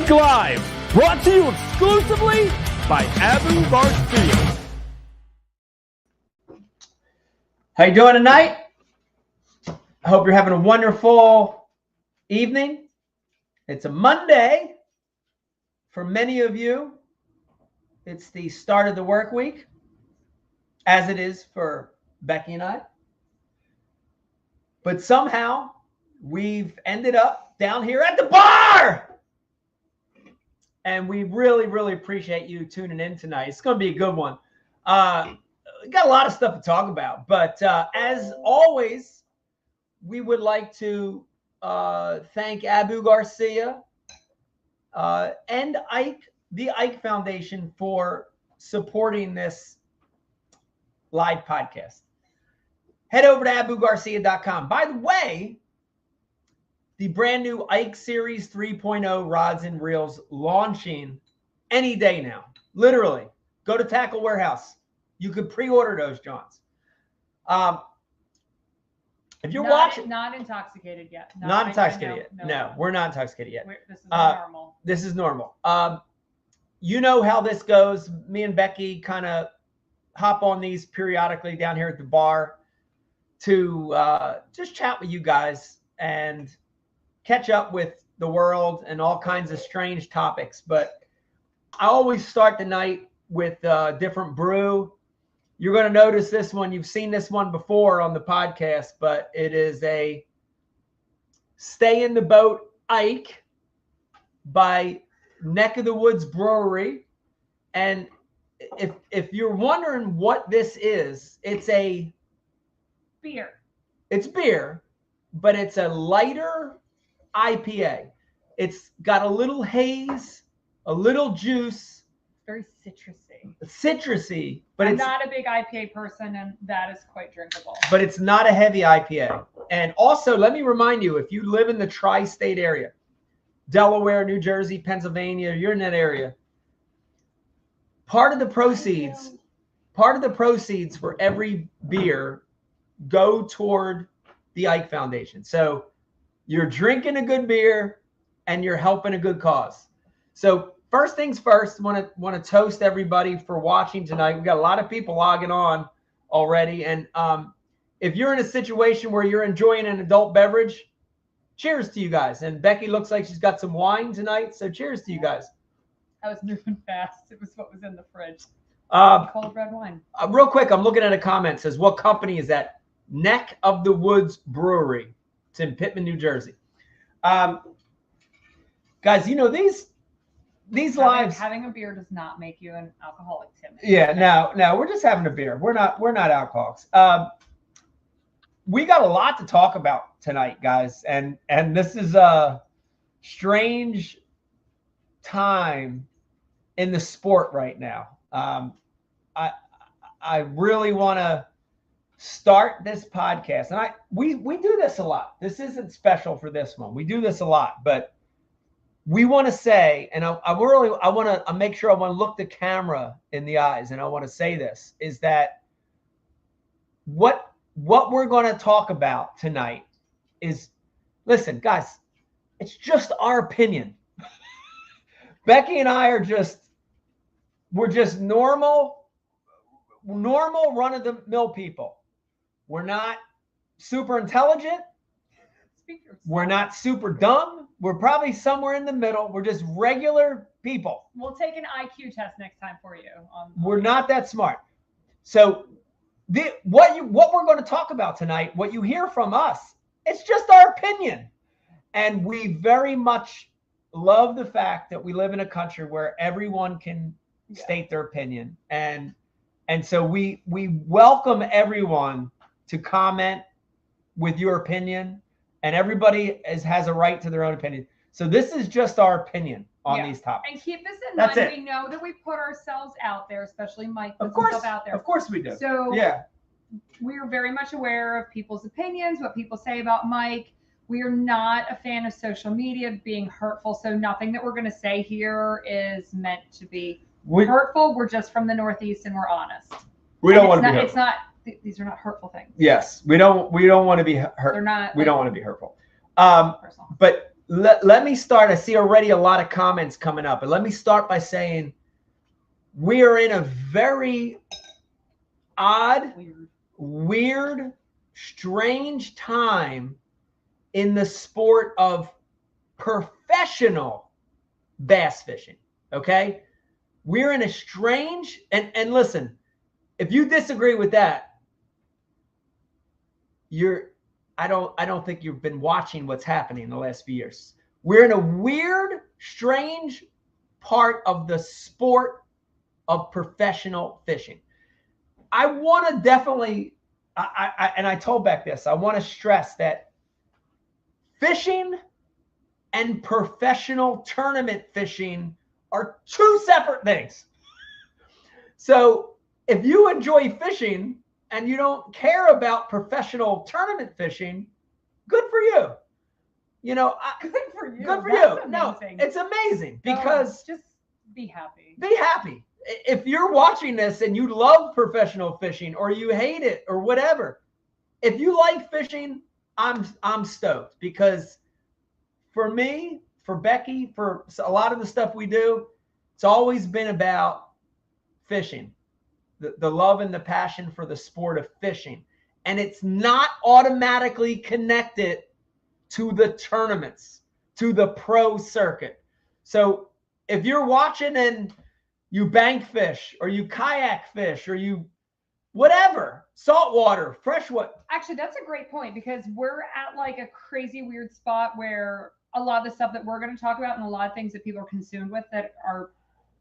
Ike Live, brought to you exclusively by Abu Garcia. How you doing tonight? I hope you're having a wonderful evening. It's a Monday. For many of you, it's the start of the work week, as it is for Becky and I. But somehow, we've ended up down here at the bar. And we really, really appreciate you tuning in tonight. It's going to be a good one. We got a lot of stuff to talk about. But as always, we would like to thank Abu Garcia and the Ike Foundation for supporting this live podcast. Head over to abugarcia.com. By the way, the brand new Ike Series 3.0 rods and reels launching any day now. Literally, go to Tackle Warehouse. You could pre-order those, Johns. If you're watching, not intoxicated yet. Not intoxicated yet. No, we're not intoxicated yet. This is normal. This is normal. You know how this goes. Me and Becky kind of hop on these periodically down here at the bar to just chat with you guys and catch up with the world and all kinds of strange topics. But I always start the night with a different brew. You're going to notice this one. You've seen this one before on the podcast, but it is a Stay in the Boat Ike by Neck of the Woods Brewery. And if you're wondering what this is, it's a beer. It's beer, but it's a lighter IPA. It's got a little haze, a little juice. Very citrusy. Citrusy, but I'm not a big IPA person, and that is quite drinkable. But it's not a heavy IPA. And also, let me remind you, if you live in the tri-state area, Delaware, New Jersey, Pennsylvania, you're in that area, part of the proceeds for every beer go toward the Ike Foundation. So you're drinking a good beer and you're helping a good cause. So first things first, want to toast everybody for watching tonight. We've got a lot of people logging on already. And if you're in a situation where you're enjoying an adult beverage, cheers to you guys. And Becky looks like she's got some wine tonight, so cheers to you guys. I was moving fast. It was what was in the fridge. Cold red wine. Real quick, I'm looking at a comment. It says, what company is that? Neck of the Woods Brewery. It's in Pittman, New Jersey. Guys, you know, these lives. Having a beer does not make you an alcoholic, Tim. Yeah, no, we're just having a beer. We're not alcoholics. We got a lot to talk about tonight, guys, and this is a strange time in the sport right now. I really want to start this podcast, and we do this a lot. This isn't special for this one. We do this a lot, but we want to say, and I want to make sure I want to look the camera in the eyes, and I want to say this, is that what we're going to talk about tonight is, listen, guys, it's just our opinion. Becky and I we're just normal run-of-the-mill people. We're not super intelligent. We're not super dumb. We're probably somewhere in the middle. We're just regular people. We'll take an IQ test next time for you. We're not that smart. So what we're going to talk about tonight, what you hear from us, it's just our opinion. And we very much love the fact that we live in a country where everyone can state their opinion. And so we welcome everyone to comment with your opinion. And everybody has a right to their own opinion. So this is just our opinion on these topics. And keep this in mind. We know that we put ourselves out there, especially Mike puts himself out there. Of course we do. So we're very much aware of people's opinions, what people say about Mike. We are not a fan of social media being hurtful. So nothing that we're going to say here is meant to be hurtful. We're just from the Northeast and we're honest. We don't want to be hurtful. These are not hurtful things. Yes, we don't want to be hurt. They're not. We don't want to be hurtful. Personal. But let me start. I see already a lot of comments coming up, and let me start by saying we are in a very odd, weird, strange time in the sport of professional bass fishing. Okay, we're in a strange and listen, if you disagree with that, I don't think you've been watching what's happening in the last few years. We're in a weird, strange part of the sport of professional fishing. I want to definitely, and I told Beck this, I want to stress that fishing and professional tournament fishing are two separate things. So if you enjoy fishing and you don't care about professional tournament fishing, good for you. You know, good for you. Good for That's you. No, amazing. it's amazing because just be happy. Be happy. If you're watching this and you love professional fishing or you hate it or whatever, if you like fishing, I'm stoked, because for me, for Becky, for a lot of the stuff we do, it's always been about fishing. The love and the passion for the sport of fishing. And it's not automatically connected to the tournaments, to the pro circuit. So if you're watching and you bank fish or you kayak fish or you whatever, saltwater, freshwater. Actually, that's a great point, because we're at like a crazy weird spot where a lot of the stuff that we're going to talk about and a lot of things that people are consumed with that are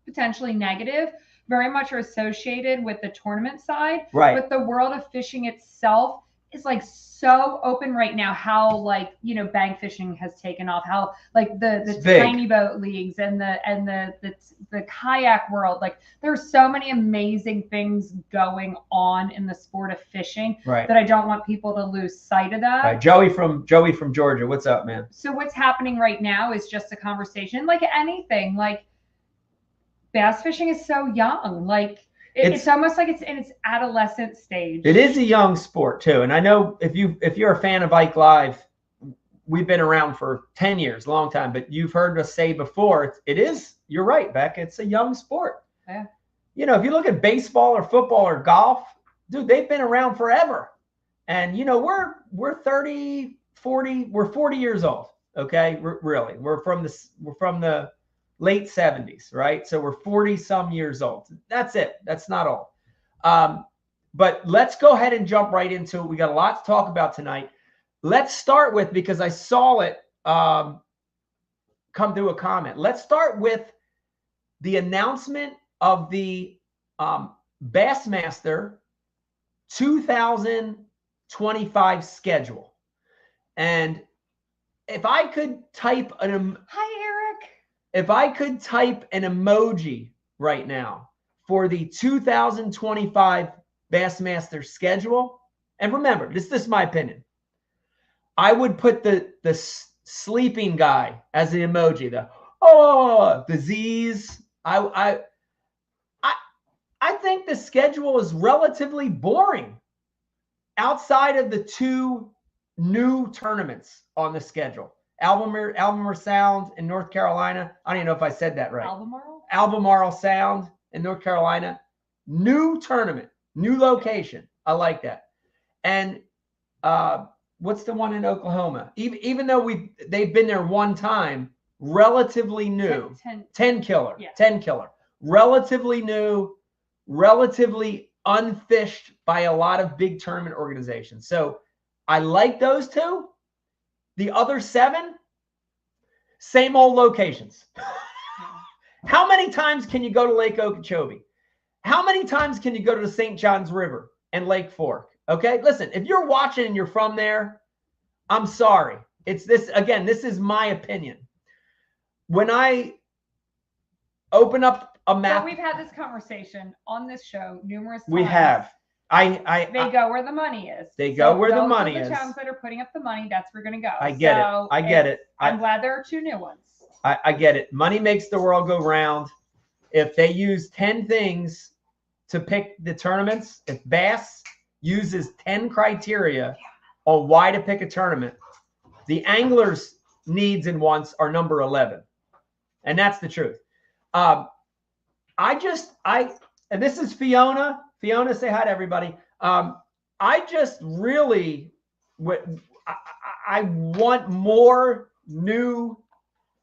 potentially negative very much are associated with the tournament side. Right. But the world of fishing itself is like so open right now. How, like, you know, bank fishing has taken off, how like the tiny boat leagues and the kayak world, like there's so many amazing things going on in the sport of fishing, right, that I don't want people to lose sight of that. Right. Joey from Georgia, what's up, man? So what's happening right now is just a conversation like anything. Like, bass fishing is so young. Like it's almost like it's in its adolescent stage. It is a young sport too. And I know if you're a fan of Ike Live, we've been around for 10 years, a long time, but you've heard us say before, you're right, Beck, it's a young sport. Yeah. You know, if you look at baseball or football or golf, dude, they've been around forever. And, you know, we're 30, 40, we're 40 years old. Okay. Really, we're from the late 70s, right? So we're 40 some years old. That's it. That's not all. But let's go ahead and jump right into it. We got a lot to talk about tonight. Let's start with, because I saw it come through a comment. Let's start with the announcement of the Bassmaster 2025 schedule. And if I could type Hi, Eric. If I could type an emoji right now for the 2025 Bassmaster schedule, and remember, this is my opinion, I would put the sleeping guy as an emoji. The Z's. I think the schedule is relatively boring outside of the two new tournaments on the schedule. Albemarle Sound in North Carolina. I don't even know if I said that right. Albemarle Sound in North Carolina. New tournament, new location. I like that. And what's the one in Oklahoma? Even though they've been there one time, relatively new. 10 killer. Yeah. 10 killer. Relatively new, relatively unfished by a lot of big tournament organizations. So I like those two. The other 7, same old locations. How many times can you go to Lake Okeechobee? How many times can you go to the St. Johns River and Lake Fork? Okay, listen, if you're watching and you're from there, I'm sorry. It's this, again, this is my opinion. When I open up a map. So we've had this conversation on this show numerous times. We have. They go where the money is. They go where the money is. The towns that are putting up the money, that's where we're going to go. I get it. I get it. I'm glad there are 2 new ones. I get it. Money makes the world go round. If they use 10 things to pick the tournaments, if Bass uses 10 criteria on why to pick a tournament, the anglers needs and wants are number 11. And that's the truth. And this is Fiona. Fiona, say hi to everybody. I just really, I want more new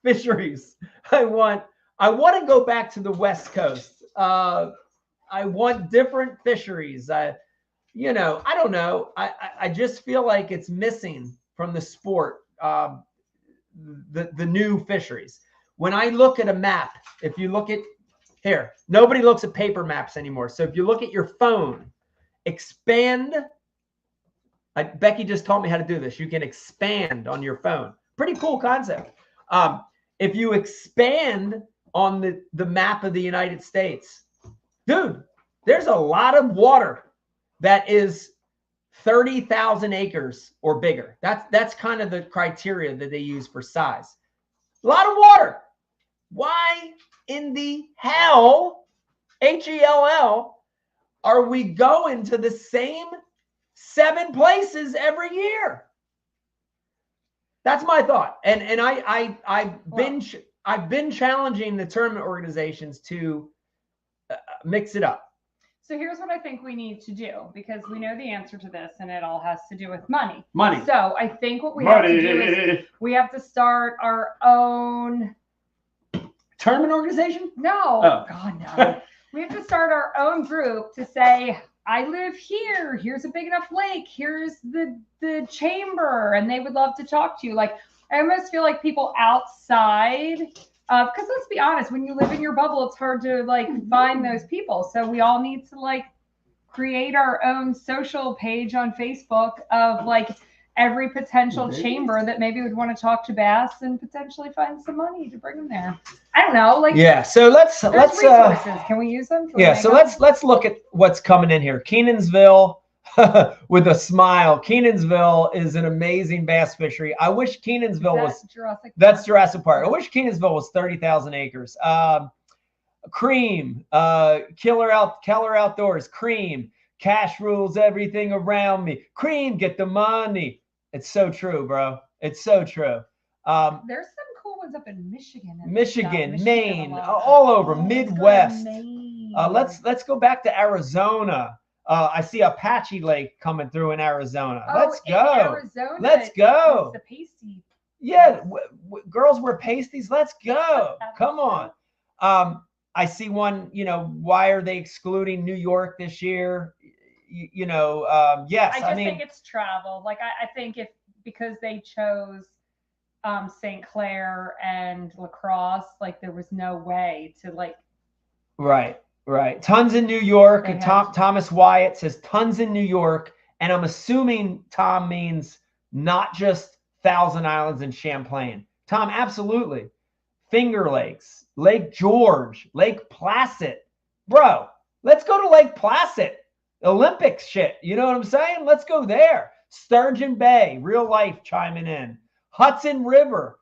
fisheries. I want to go back to the West Coast. I want different fisheries. I don't know. I just feel like it's missing from the sport, the new fisheries. When I look at a map, if you look at here, nobody looks at paper maps anymore. So if you look at your phone, expand. Becky just taught me how to do this. You can expand on your phone. Pretty cool concept. If you expand on the map of the United States, dude, there's a lot of water that is 30,000 acres or bigger. That's kind of the criteria that they use for size. A lot of water. Why in the hell, HELL, are we going to the same 7 places every year? That's my thought. And I've been challenging the tournament organizations to mix it up. So here's what I think we need to do, because we know the answer to this, and it all has to do with money. Money. So I think what we have to do is we have to start our own tournament organization? No. Oh. God, no. We have to start our own group to say, I live here. Here's a big enough lake. Here's the chamber. And they would love to talk to you. Like, I almost feel like people outside, because let's be honest, when you live in your bubble, it's hard to like find those people. So we all need to like create our own social page on Facebook of like every potential chamber that maybe would want to talk to bass and potentially find some money to bring them there. I don't know. Like, yeah. So let's resources. Can we use them? So let's look at what's coming in here. Kenansville with a smile. Kenansville is an amazing bass fishery. I wish Kenansville was Jurassic Park. That's Jurassic Park. I wish Kenansville was 30,000 acres. Cream, Keller Outdoors, Cream, cash rules everything around me. Cream, get the money. It's so true, bro. It's so true. There's some cool ones up in Michigan. Michigan, Maine, all over, Midwest. Let's go back to Arizona. I see Apache Lake coming through in Arizona. Let's go. Arizona, let's go. The pasty. Yeah, girls wear pasties. Let's go. Come on. I see one, why are they excluding New York this year? Yes. I think it's travel. Like, I think because they chose St. Clair and La Crosse, like there was no way to like. Right. Tons in New York. Thomas Wyatt says tons in New York. And I'm assuming Tom means not just Thousand Islands and Champlain. Tom, absolutely. Finger Lakes, Lake George, Lake Placid. Bro, let's go to Lake Placid. Olympics shit. You know what I'm saying? Let's go there. Sturgeon Bay, real life chiming in. Hudson River,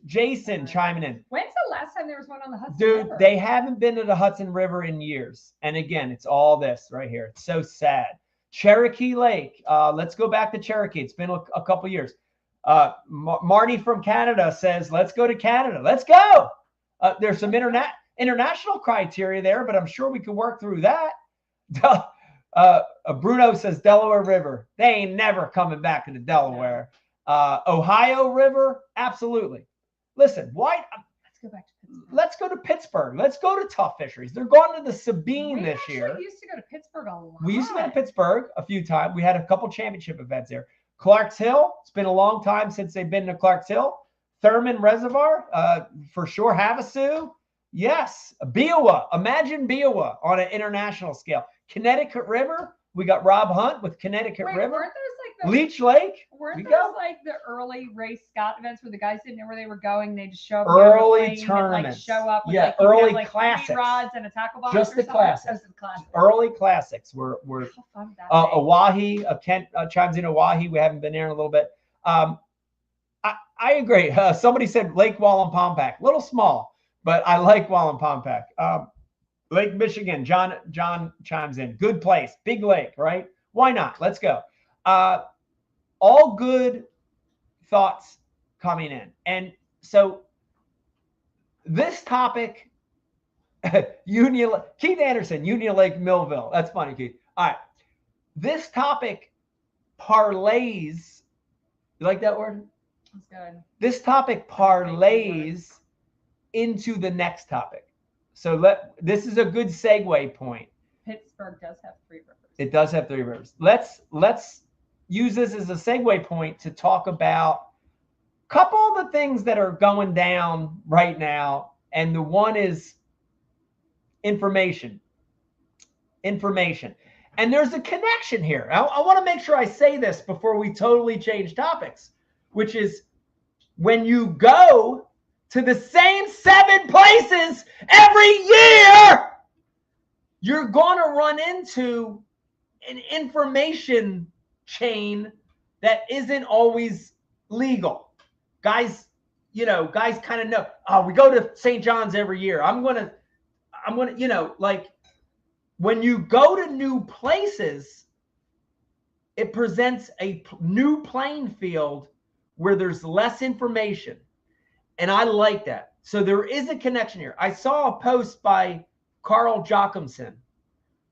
Jason chiming in. When's the last time there was one on the Hudson River? Dude, they haven't been to the Hudson River in years. And again, it's all this right here. It's so sad. Cherokee Lake. Let's go back to Cherokee. It's been a couple years. Marty from Canada says, let's go to Canada. Let's go. There's some international criteria there, but I'm sure we can work through that. Bruno says Delaware River. They ain't never coming back into Delaware. Ohio River, absolutely. Listen, why? Let's go back to Pittsburgh. Let's go to Pittsburgh. Let's go to Tough Fisheries. They're going to the Sabine this year. We used to go to Pittsburgh a lot. We used to go to Pittsburgh a few times. We had a couple championship events there. Clarks Hill, it's been a long time since they've been to Clarks Hill. Thurman Reservoir, for sure. Havasu, yes. Beowa, imagine Beowa on an international scale. Connecticut River, we got Rob Hunt with Connecticut River. Weren't those like Leech Lake. Weren't those like the early Ray Scott events where the guys didn't know where they were going? They just show up. Early tournaments. And, like, show up with early like classics. 3 rods and a tackle box. Just the classics. Early classics were Oahe. Kent chimes in Oahe. We haven't been there in a little bit. I agree. Somebody said Lake Wallenpaupack. Little small, but I like Wallenpaupack. Lake Michigan. John chimes in. Good place. Big lake, right? Why not? Let's go. All good thoughts coming in. And so this topic, Keith Anderson, Union Lake, Millville. That's funny, Keith. All right. This topic parlays. You like that word? That's good. This topic parlays into the next topic. So this is a good segue point. Pittsburgh does have 3 rivers. It does have 3 rivers. Let's use this as a segue point to talk about a couple of the things that are going down right now. And the one is information. And there's a connection here. I want to make sure I say this before we totally change topics, which is when you go to the same 7 places every year, you're going to run into an information chain that isn't always legal. Guys kind of know, oh, we go to St. John's every year. I'm going to, like when you go to new places, it presents a new playing field where there's less information. And I like that. So there is a connection here. I saw a post by Carl Jocumsen,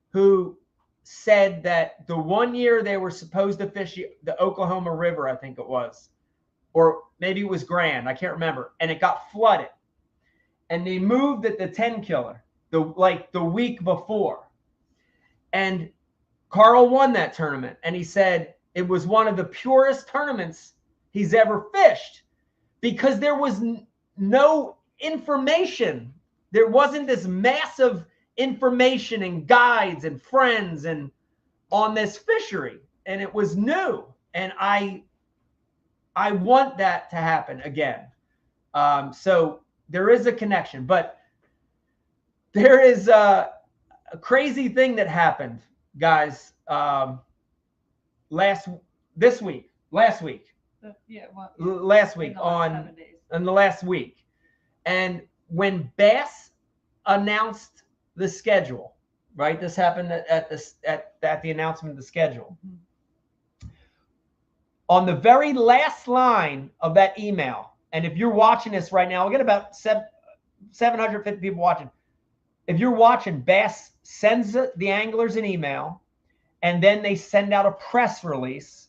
who said that the one year they were supposed to fish the Oklahoma River, I think it was, or maybe it was Grand, I can't remember, and it got flooded. And they moved at the 10 killer the week before. And Carl won that tournament. And he said it was one of the purest tournaments he's ever fished because there was no information. There wasn't this massive information and guides and friends and on this fishery. And it was new. And I want that to happen again. So there is a connection, but there is a crazy thing that happened, guys. Last week in the last week. And when Bass announced the schedule, right? This happened at the announcement of the schedule. Mm-hmm. On the very last line of that email, and if you're watching this right now, we'll get about 750 people watching. If you're watching, Bass sends the anglers an email, and then they send out a press release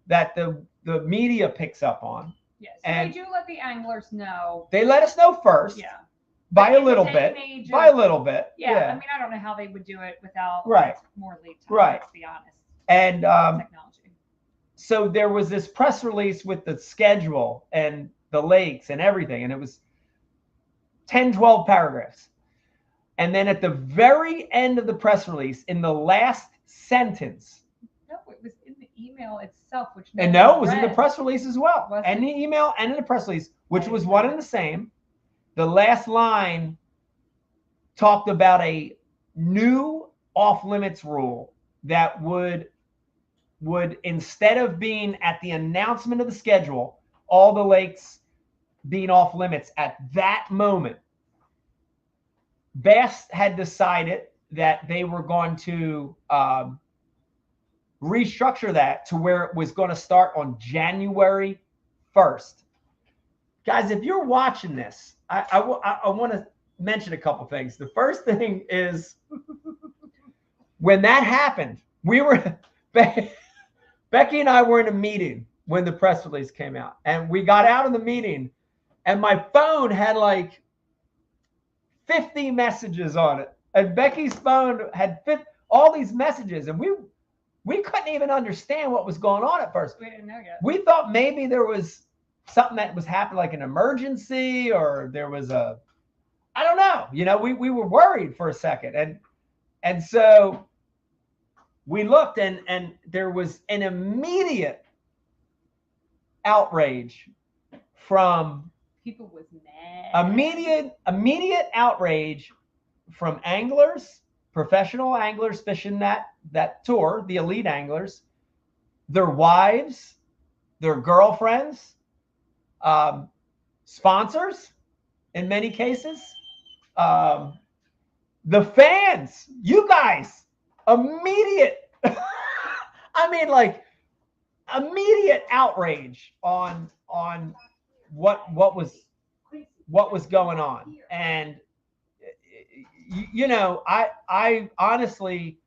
that the media picks up on. Yes, so they do let the anglers know. They let us know first. Yeah. By a little bit. Yeah. I mean, I don't know how they would do it without more lead time, let's be honest. And technology. So there was this press release with the schedule and the lakes and everything, and it was 10, 12 paragraphs. And then at the very end of the press release, in the last sentence. No, it was in the email itself, which and no, it was in the press release as well. And the email and in the press release, which was one and the same. The last line talked about a new off-limits rule that would instead of being at the announcement of the schedule, all the lakes being off-limits at that moment, Bass had decided that they were going to restructure that to where it was going to start on January 1st. Guys, if you're watching this, I want to mention a couple things. The first thing is when that happened, Becky and I were in a meeting when the press release came out, and we got out of the meeting and my phone had like 50 messages on it, and Becky's phone had all these messages, and we couldn't even understand what was going on at first. We didn't know yet. We thought maybe there was something that was happening, like an emergency, or there was I don't know. We were worried for a second, and so we looked, and there was an immediate outrage from people was mad. Immediate outrage from anglers, professional anglers fishing that tour, the elite anglers, their wives, their girlfriends, sponsors in many cases, the fans, you guys, immediate I mean, like immediate outrage on what was going on. And I honestly,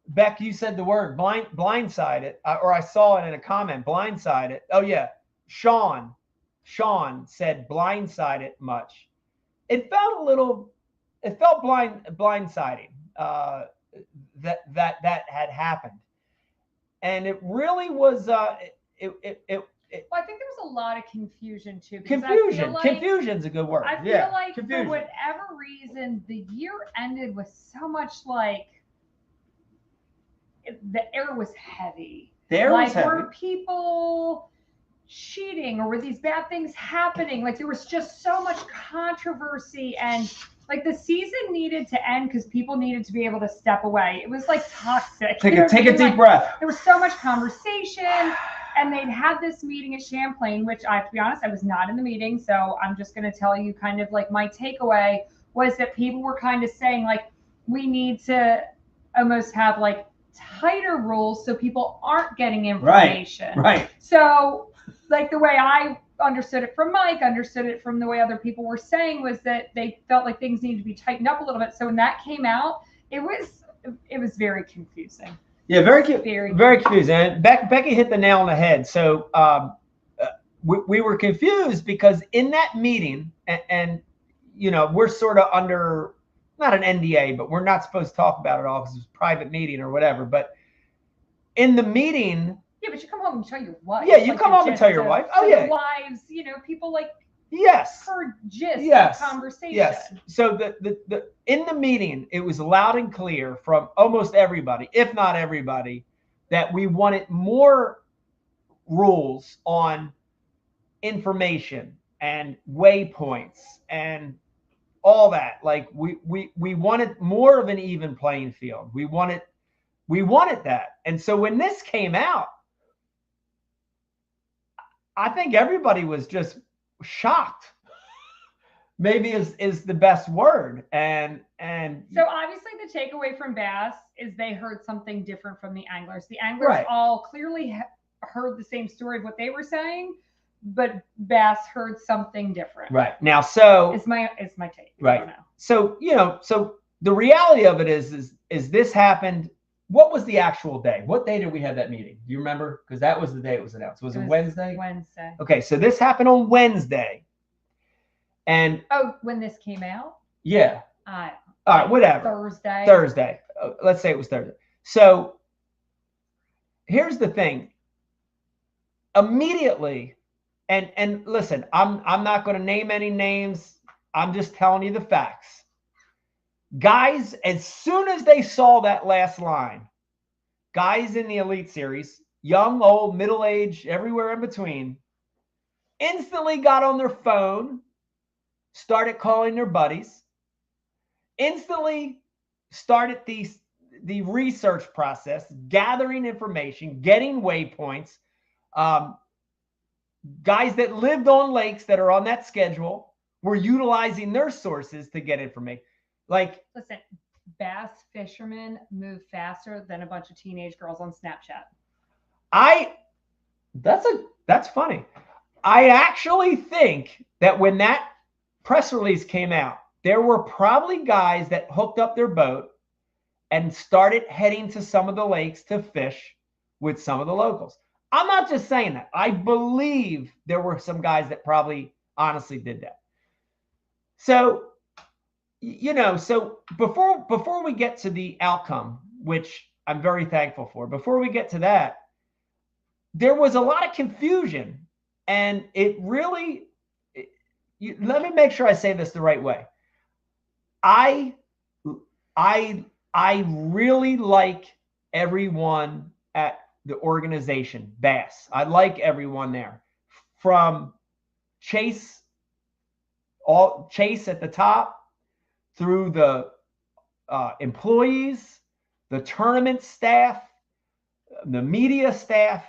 Beck, you said the word blindsided, or I saw it in a comment, blindsided. Oh yeah, Sean said blindsided much. It felt blindsiding that had happened, and it really was. Well, I think there was a lot of confusion too. Confusion's a good word. I feel like for whatever reason, the year ended with so much the air was heavy. Were people cheating, or were these bad things happening? Like there was just so much controversy, and like the season needed to end because people needed to be able to step away. It was like toxic. Take a deep breath. There was so much conversation, and they'd had this meeting at Champlain, which I have to be honest, I was not in the meeting, so I'm just going to tell you kind of like my takeaway was that people were kind of saying like we need to almost have like tighter rules so people aren't getting information. Right. So like the way I understood it from Mike, understood it from the way other people were saying, was that they felt like things needed to be tightened up a little bit. So when that came out, it was very confusing. Yeah, very confusing. And Becky hit the nail on the head. So we were confused because in that meeting, and we're sort of under not an NDA, but we're not supposed to talk about it all because it's a private meeting or whatever. But in the meeting. Yeah, but you come home and tell your wife. Yeah, you come home and tell your wife. Oh, yeah. Wives, people like. Yes. Heard gist of conversation. Yes. So the in the meeting, it was loud and clear from almost everybody, if not everybody, that we wanted more rules on information and waypoints and all that. Like we wanted more of an even playing field. We wanted that. And so when this came out, I think everybody was just shocked. Maybe is the best word. And so obviously the takeaway from Bass is they heard something different from the anglers. The anglers all clearly heard the same story of what they were saying, but Bass heard something different. Right. Now, so it's my take. Right. I don't know. So, so the reality of it is this happened. What was the actual day? What day did we have that meeting? Do you remember? Because that was the day it was announced. Was it Wednesday? Wednesday. Okay, so this happened on Wednesday. And when this came out? Yeah. All right, whatever. Thursday. Let's say it was Thursday. So here's the thing. Immediately, and listen, I'm not going to name any names. I'm just telling you the facts. Guys, as soon as they saw that last line, guys in the Elite Series, young, old, middle-aged, everywhere in between, instantly got on their phone, started calling their buddies, instantly started the research process, gathering information, getting waypoints. Guys that lived on lakes that are on that schedule were utilizing their sources to get information. Like, listen, bass fishermen move faster than a bunch of teenage girls on Snapchat. That's funny. I actually think that when that press release came out, there were probably guys that hooked up their boat and started heading to some of the lakes to fish with some of the locals. I'm not just saying that. I believe there were some guys that probably honestly did that. So, so before we get to the outcome, which I'm very thankful for, before we get to that, there was a lot of confusion, and it really, let me make sure I say this the right way. I really like everyone at the organization, Bass. I like everyone there, from Chase at the top, through the employees, the tournament staff, the media staff.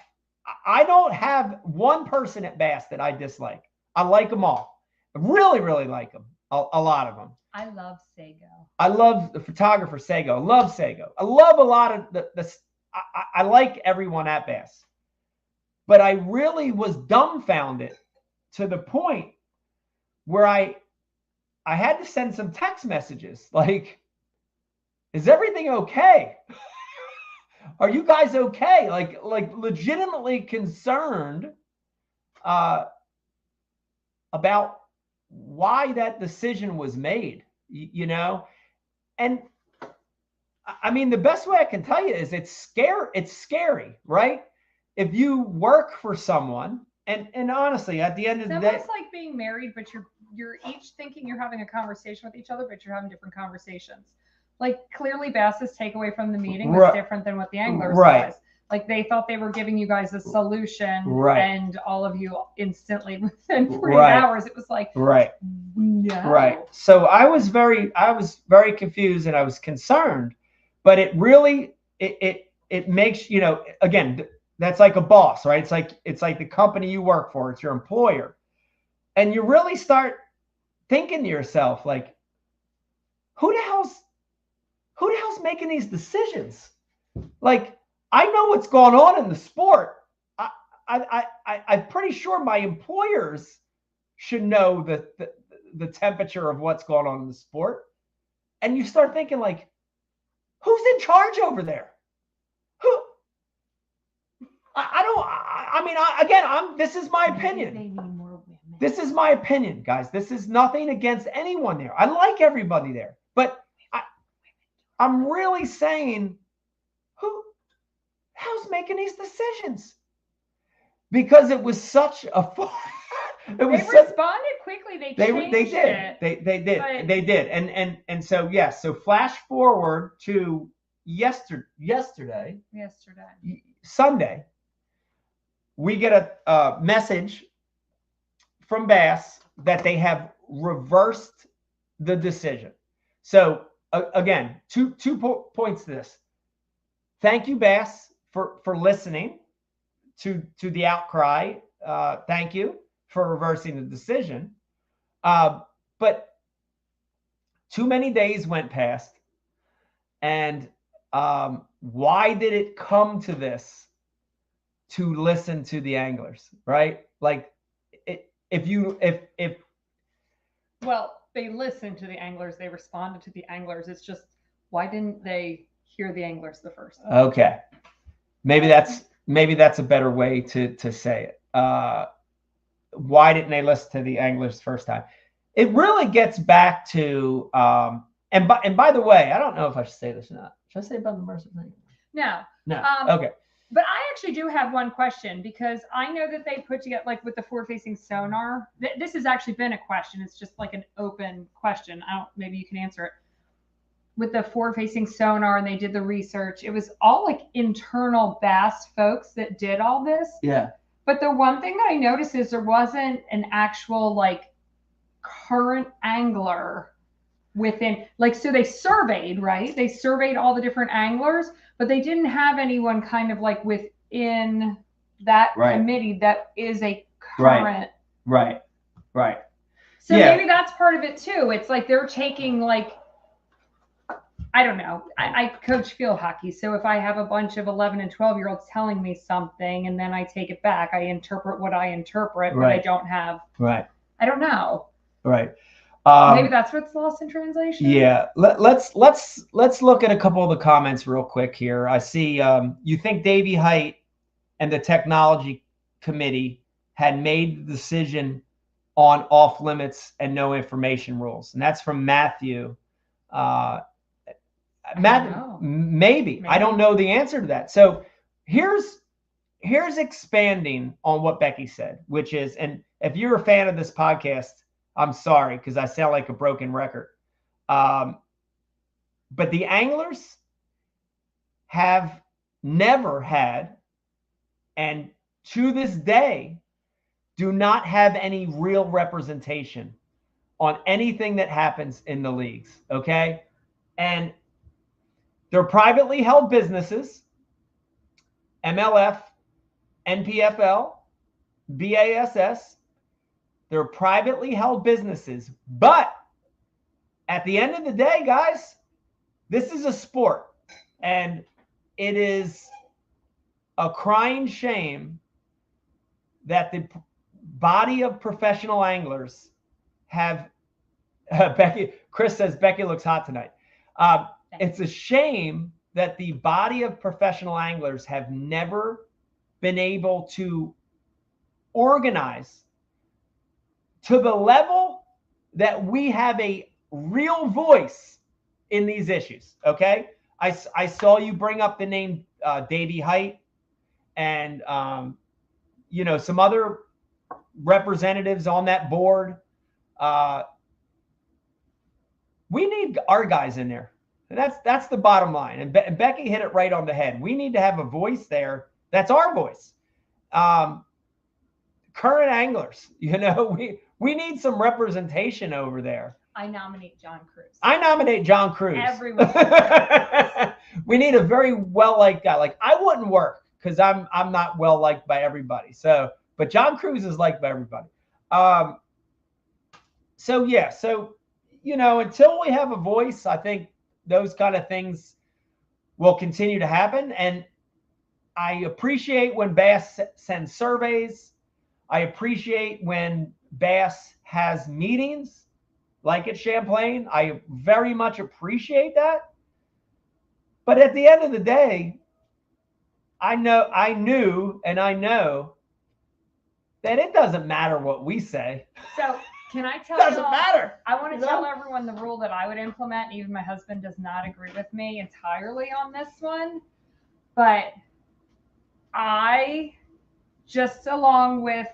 I don't have one person at Bass that I dislike. I like them all. I really, really like them. A lot of them. I love Sago. I love the photographer Sago. I love Sago. I love a lot of I like everyone at Bass. But I really was dumbfounded to the point where I had to send some text messages like, is everything okay? Are you guys okay? Like legitimately concerned about why that decision was made, you know? And I mean, the best way I can tell you is it's scary, right? If you work for someone, and honestly, at the end of It's the day, almost like being married, but you're each thinking you're having a conversation with each other, but you're having different conversations. Like clearly Bass's takeaway from the meeting was different than what the anglers was. Like they thought they were giving you guys a solution, and all of you instantly within 48 hours, it was like, no. So I was very confused and I was concerned, but it really it makes, you know, again, that's like a boss, right? It's like the company you work for, it's your employer, and you really start thinking to yourself like, who the hell's making these decisions? Like, I know what's going on in the sport. I'm pretty sure my employers should know the temperature of what's going on in the sport. And you start thinking like, who's in charge over there? Who? This is my opinion. They need more women. This is my opinion, guys. This is nothing against anyone there. I like everybody there, but I'm really saying, how's making these decisions? Because it was such a They responded quickly. They changed it. They did. And so yes. So flash forward to yesterday, Sunday, we get a message from Bass that they have reversed the decision. So again, two points to this. Thank you, Bass, for listening to the outcry. Thank you for reversing the decision. But too many days went past. And why did it come to this? To listen to the anglers, right? Like if well, they listened to the anglers, they responded to the anglers. It's just, why didn't they hear the anglers the first? Okay. Maybe that's a better way to say it. Why didn't they listen to the anglers first time? It really gets back to and by the way, I don't know if I should say this or not. Should I say about the Mercer thing? No. Okay. But I actually do have one question, because I know that they put together, like with the forward-facing sonar. This has actually been a question. It's just like an open question. Maybe you can answer it. With the forward-facing sonar, and they did the research. It was all like internal Bass folks that did all this. Yeah. But the one thing that I noticed is there wasn't an actual like current angler within, like, so they surveyed, right? They surveyed all the different anglers, but they didn't have anyone kind of like within that committee that is a current. Right. So maybe that's part of it too. It's like they're taking like, I don't know. I coach field hockey. So if I have a bunch of 11 and 12-year-olds telling me something and then I take it back, I interpret what I interpret, but I don't have. Right. I don't know. Right. Maybe that's what's lost in translation. Yeah. Let's look at a couple of the comments real quick here. I see you think Davey Height and the technology committee had made the decision on off limits and no information rules, and that's from Matthew. Maybe. I don't know the answer to that. So here's expanding on what Becky said, which is, and if you're a fan of this podcast, I'm sorry, because I sound like a broken record. But the anglers have never had, and to this day, do not have any real representation on anything that happens in the leagues. Okay. And they're privately held businesses, MLF, NPFL, BASS. They're privately held businesses. But at the end of the day, guys, this is a sport. And it is a crying shame that body of professional anglers have Chris says Becky looks hot tonight. It's a shame that the body of professional anglers have never been able to organize to the level that we have a real voice in these issues. Okay. I saw you bring up the name Davey Height and, some other representatives on that board. We need our guys in there. That's the bottom line. And Becky hit it right on the head. We need to have a voice there. That's our voice. Current anglers, we need some representation over there. I nominate John Cruz. Everyone. We need a very well-liked guy. Like, I wouldn't work because I'm not well-liked by everybody. So, but John Cruz is liked by everybody. So until we have a voice, I think those kind of things will continue to happen. And I appreciate when Bass sends surveys. I appreciate when Bass has meetings like at Champlain. I very much appreciate that. But at the end of the day, I know that it doesn't matter what we say. So can I tell you? Doesn't matter. I want to tell everyone the rule that I would implement. Even my husband does not agree with me entirely on this one. But I just along with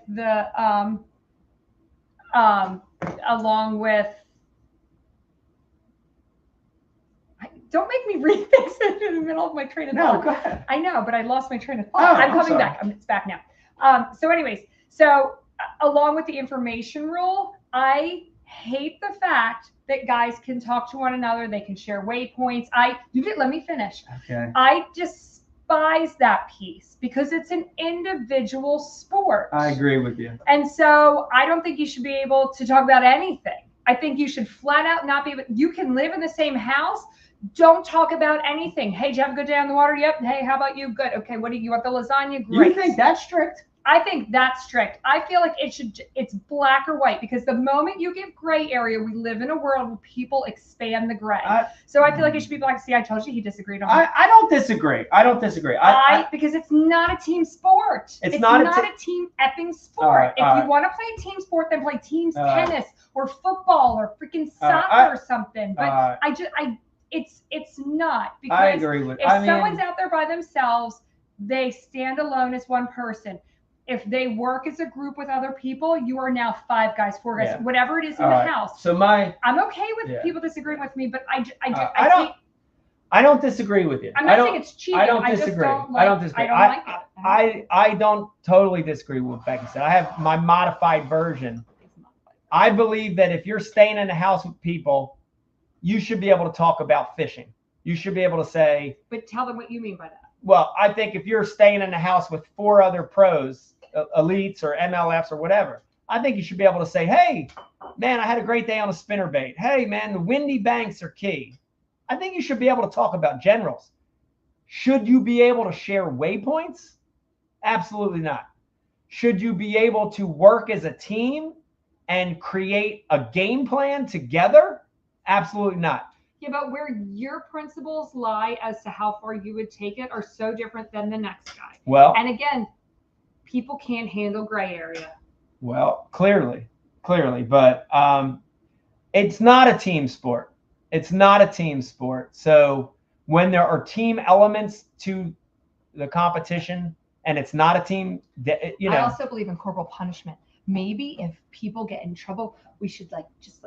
don't make me read things in the middle of my train of thought. No, go ahead. I know, but I lost my train of thought. I'm coming back. It's back now. So along with the information rule, I hate the fact that guys can talk to one another. They can share waypoints. Let me finish. Okay. I despise that piece because it's an individual sport. I agree with you. And so I don't think you should be able to talk about anything. I think you should flat out not be able. You can live in the same house. Don't talk about anything. Hey, did you have a good day on the water? Yep. Hey, how about you? Good. Okay. What do you want? The lasagna? Great. You think that's strict? I think that's strict. I feel like it's black or white because the moment you give gray area, we live in a world where people expand the gray. So I feel like it should be black. See, I told you he disagreed on that. I don't disagree. Because it's not a team sport. It's not a team effing sport. If you want to play a team sport, then play teams tennis or football or freaking soccer or something. But it's not, because I agree with. If someone's out there by themselves, they stand alone as one person. If they work as a group with other people, you are now 5 guys, 4 guys, whatever it is in the house. So I'm okay with people disagreeing with me, but I don't disagree with you. I'm not saying it's cheating. I don't disagree. I don't disagree. I don't totally disagree with what Becky said. I have my modified version. I believe that if you're staying in a house with people, you should be able to talk about fishing. You should be able to say. But tell them what you mean by that. Well, I think if you're staying in a house with 4 other pros, elites or MLFs or whatever, I think you should be able to say, hey, man, I had a great day on a spinnerbait. Hey, man, the windy banks are key. I think you should be able to talk about generals. Should you be able to share waypoints? Absolutely not. Should you be able to work as a team and create a game plan together? Absolutely not. Yeah, but where your principles lie as to how far you would take it are so different than the next guy. Well, and again, people can't handle gray area. Well, clearly, but it's not a team sport. So when there are team elements to the competition and it's not a team, I also believe in corporal punishment. Maybe if people get in trouble, we should just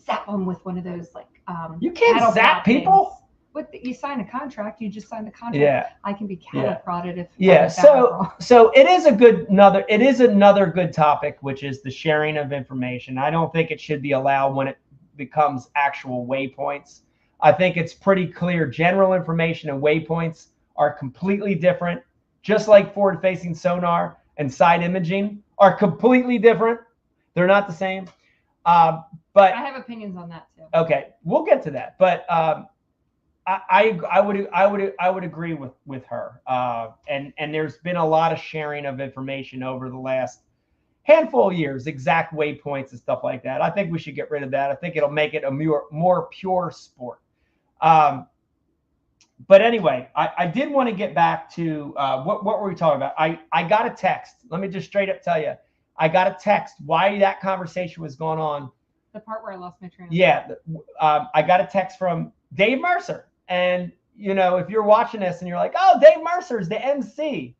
zap them with one of those you can't zap people. But you sign a contract. You just sign the contract. Yeah. I can be cattle prodded if. Yeah. So it is another good topic, which is the sharing of information. I don't think it should be allowed when it becomes actual waypoints. I think it's pretty clear. General information and waypoints are completely different. Just like forward-facing sonar and side imaging are completely different. They're not the same. But I have opinions on that too. Okay, we'll get to that. But I would agree with her. And there's been a lot of sharing of information over the last handful of years, exact waypoints and stuff like that. I think we should get rid of that. I think it'll make it a more pure sport. But anyway, I did want to get back to what were we talking about? I got a text. Let me just straight up tell you. I got a text why that conversation was going on. The part where I lost my train of thought. I got a text from Dave Mercer. And, if you're watching this and you're like, oh, Dave Mercer is the MC.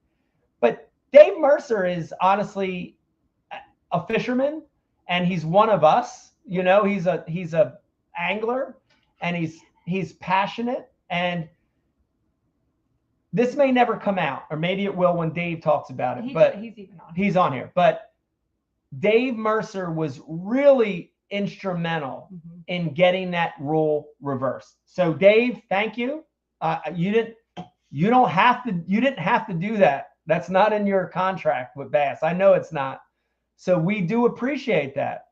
But Dave Mercer is honestly a fisherman, and he's one of us. He's a angler, and he's passionate. And this may never come out, or maybe it will when Dave talks about it. But he's on here. But Dave Mercer was really instrumental in getting that rule reversed. So Dave, thank you. You didn't have to do that. That's not in your contract with Bass. I know it's not. So we do appreciate that.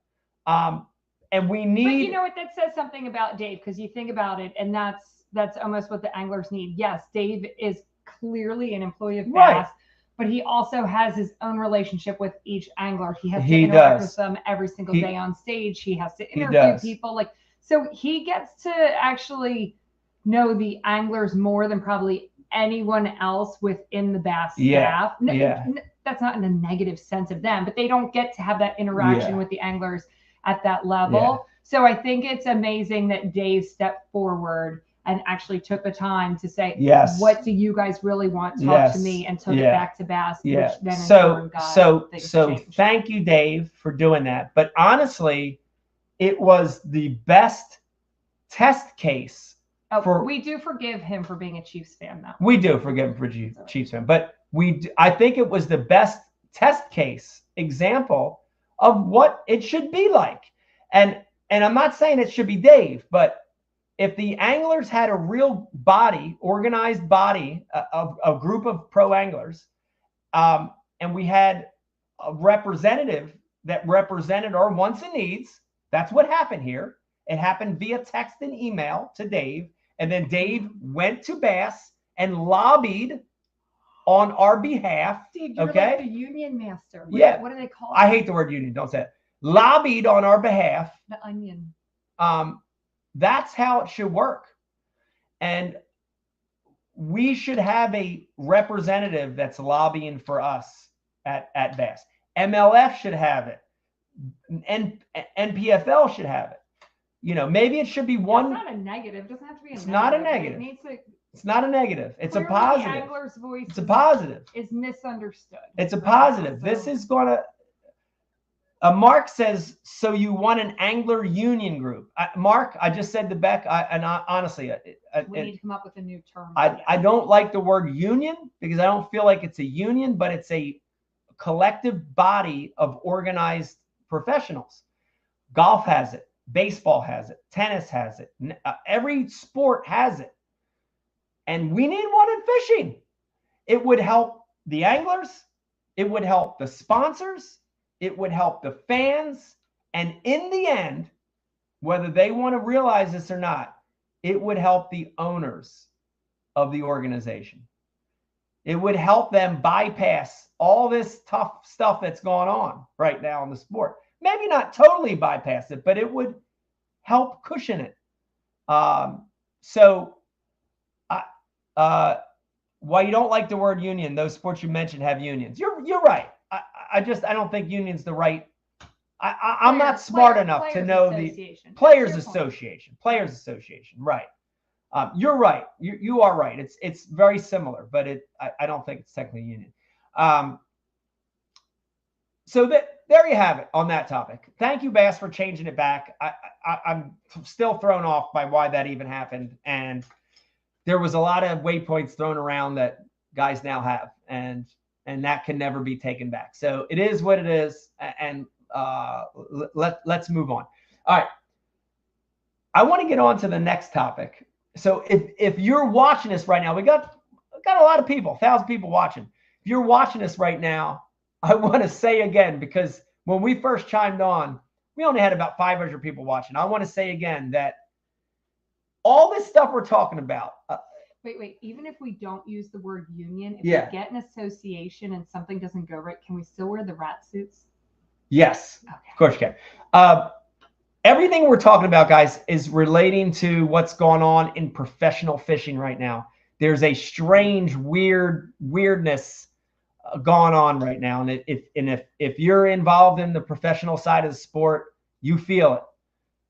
And we need. But you know what? That says something about Dave, because you think about it, and that's almost what the anglers need. Yes, Dave is clearly an employee of Bass, but he also has his own relationship with each angler. He has to interact with them every single day on stage. He has to interview people. So he gets to actually know the anglers more than probably anyone else within the Bass staff. That's not in a negative sense of them, but they don't get to have that interaction with the anglers at that level. So I think it's amazing that Dave stepped forward and actually took the time to say, what do you guys really want? Talk to me, and took it back to Bass. Which then so thank you, Dave, for doing that. But honestly, it was the best test case. We do forgive him for being a Chiefs fan, though. We do forgive him for Chiefs fan, but I think it was the best test case example of what it should be like. And I'm not saying it should be Dave, but if the anglers had a real body, organized body, a group of pro anglers, and we had a representative that represented our wants and needs, that's what happened here. It happened via text and email to Dave, and then Dave went to Bass and lobbied on our behalf. Dude, you're like the union master. What do they call it? I hate the word union. Don't say it. Lobbied on our behalf. The onion. That's how it should work. And we should have a representative that's lobbying for us at Bass. MLF should have it. And NPFL should have it. Maybe it should be one. It's not a negative. It doesn't have to be a negative. It's not a negative. It's not a negative. It's a positive. The angler's voice it's a positive. Is misunderstood. It's a positive. This is going to. Mark says, so you want an angler union group. Mark, I just said to Beck, honestly, we need to come up with a new term. I don't like the word union because I don't feel like it's a union, but it's a collective body of organized professionals. Golf has it. Baseball has it. Tennis has it. Every sport has it. And we need one in fishing. It would help the anglers. It would help the sponsors. It would help the fans. And in the end, whether they want to realize this or not, it would help the owners of the organization. It would help them bypass all this tough stuff that's going on right now in the sport. Maybe not totally bypass it, but it would help cushion it. Why you don't like the word union, those sports you mentioned have unions. You're right. I don't think union's the right. I'm not smart enough to know the Players Association. Players Association, right. You're right. You are right. It's very similar, but I don't think it's technically a union. So there you have it on that topic. Thank you, Bass, for changing it back. I'm still thrown off by why that even happened. And there was a lot of waypoints thrown around that guys now have, and that can never be taken back. So it is what it is. And let's move on. All right. I want to get on to the next topic. So if you're watching this right now, we got a lot of people, 1,000 people watching. If you're watching this right now, I want to say again, because when we first chimed on, we only had about 500 people watching. I want to say again that all this stuff we're talking about. Wait. Even if we don't use the word union, if we get an association and something doesn't go right, can we still wear the rat suits? Yes, of course you can. Everything we're talking about, guys, is relating to what's going on in professional fishing right now. There's a strange, weirdness going on right now, and if you're involved in the professional side of the sport, you feel it.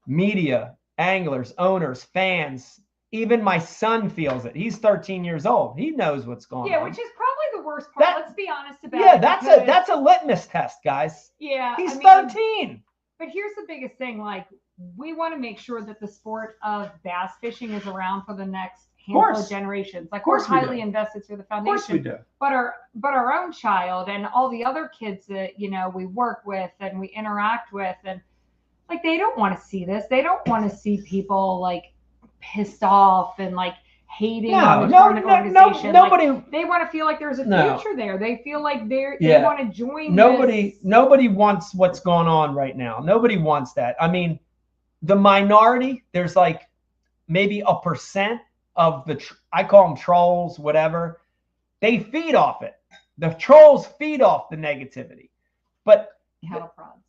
Media, anglers, owners, fans, even my son feels it. He's 13 years old. He knows what's going on. Yeah, which is probably the worst part. Let's be honest about it. Yeah, that's a litmus test, guys. Yeah, he's 13. But here's the biggest thing: like, we want to make sure that the sport of bass fishing is around for the next handful of generations. Like, we're highly invested through the foundation. Of course we do. But our own child and all the other kids that we work with and we interact with, and like, they don't want to see this. They don't want to see people like pissed off and like hating on the organization. Nobody. Like, they want to feel like there's a future there. They feel like they want to join. Nobody wants what's going on right now. Nobody wants that. I mean, the minority, there's like maybe a % of I call them trolls, whatever. They feed off it. The trolls feed off the negativity. But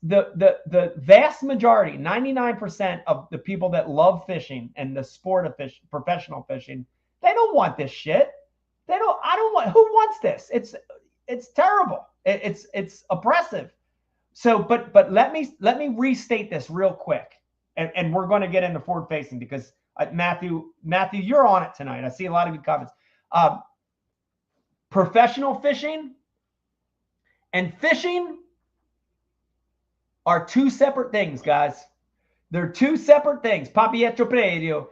the vast majority, 99% of the people that love fishing and the sport of professional fishing, they don't want this shit. I don't want. Who wants this? It's terrible. It's oppressive. So, but let me restate this real quick, and we're going to get into forward facing because Matthew, you're on it tonight. I see a lot of good comments. Professional fishing and fishing are two separate things, guys. They're two separate things. Papietro Predio.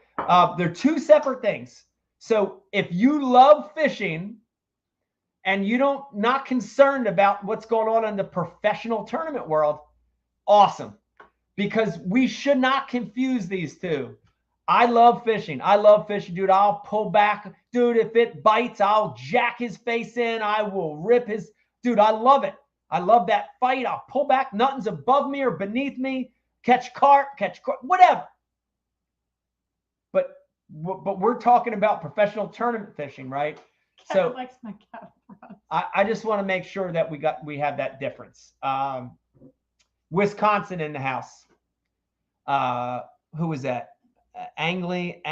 They're two separate things. So if you love fishing and not concerned about what's going on in the professional tournament world, awesome. Because we should not confuse these two. I love fishing. Dude. I'll pull back. Dude, if it bites, I'll jack his face in. I will rip his. Dude, I love it. I love that fight. I'll pull back. Nothing's above me or beneath me. Catch carp, whatever. But we're talking about professional tournament fishing, right? Kevin likes my cat. I just want to make sure that we have that difference. Wisconsin in the house. Who was that? Angeline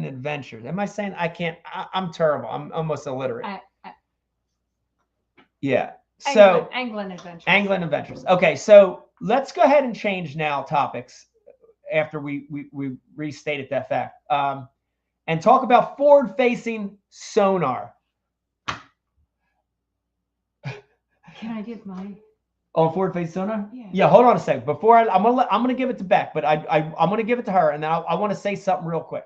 Adventures. Am I saying I can't? I'm terrible. I'm almost illiterate. Yeah. So Anglin Adventures. Okay, so let's go ahead and change now topics after we restated that fact, and talk about forward-facing sonar. Can I give mine? Oh, forward-facing sonar? Yeah. Yeah. Hold on a second. Before I'm gonna give it to Beck, but I'm gonna give it to her, and then I want to say something real quick.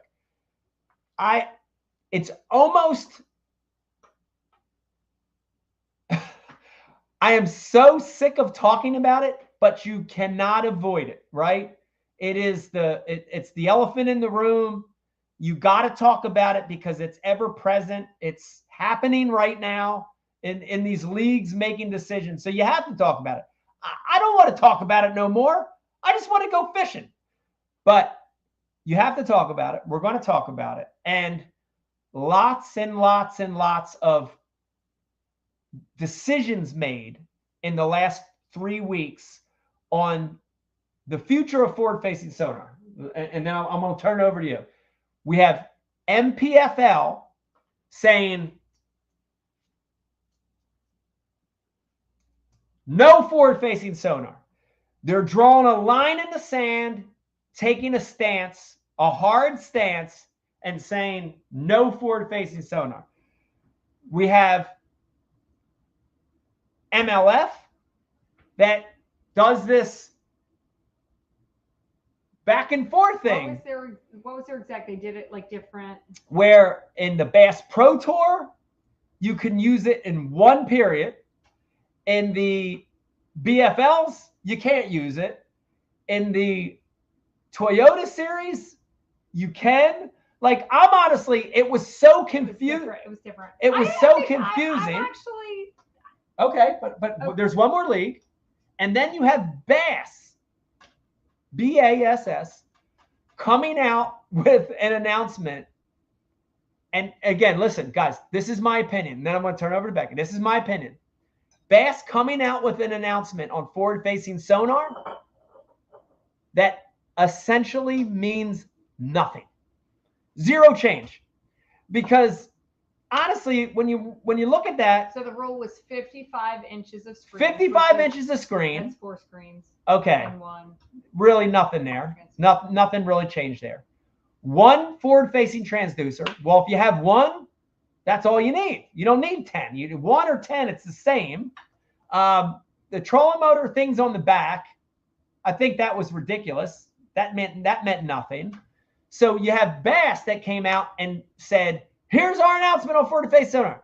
It's almost. I am so sick of talking about it, but you cannot avoid it, right? It's the elephant in the room. You got to talk about it because it's ever present. It's happening right now in these leagues making decisions. So you have to talk about it. I don't want to talk about it no more. I just want to go fishing. But you have to talk about it. We're going to talk about it. And lots and lots and lots of decisions made in the last 3 weeks on the future of forward-facing sonar. And then I'm going to turn it over to you. We have MPFL saying no forward-facing sonar. They're drawing a line in the sand, taking a stance, a hard stance, and saying no forward-facing sonar. We have MLF that does this back and forth thing. What was their exact? They did it like different. Where in the Bass Pro Tour, you can use it in one period. In the BFLs, you can't use it. In the Toyota series, you can. Like, I'm honestly, it was so confusing. It was different. It was so confusing. I'm actually. Okay, but there's one more league. And then you have Bass, BASS, coming out with an announcement. And again, listen, guys, this is my opinion. Then I'm going to turn it over to Becky. This is my opinion. Bass coming out with an announcement on forward-facing sonar that essentially means nothing. Zero change. Because honestly, when you look at that, So the rule was 55 inches of screen. 55 inches of screen. That's 4 screens. Okay. And 1. Really nothing there. Nothing really changed there. 1 forward-facing transducer. Well, if you have 1, that's all you need. You don't need 10. You need 1 or 10. It's the same. The trolling motor things on the back, I think that was ridiculous. That meant nothing. So you have Bass that came out and said, "Here's our announcement on forward-facing sonar,"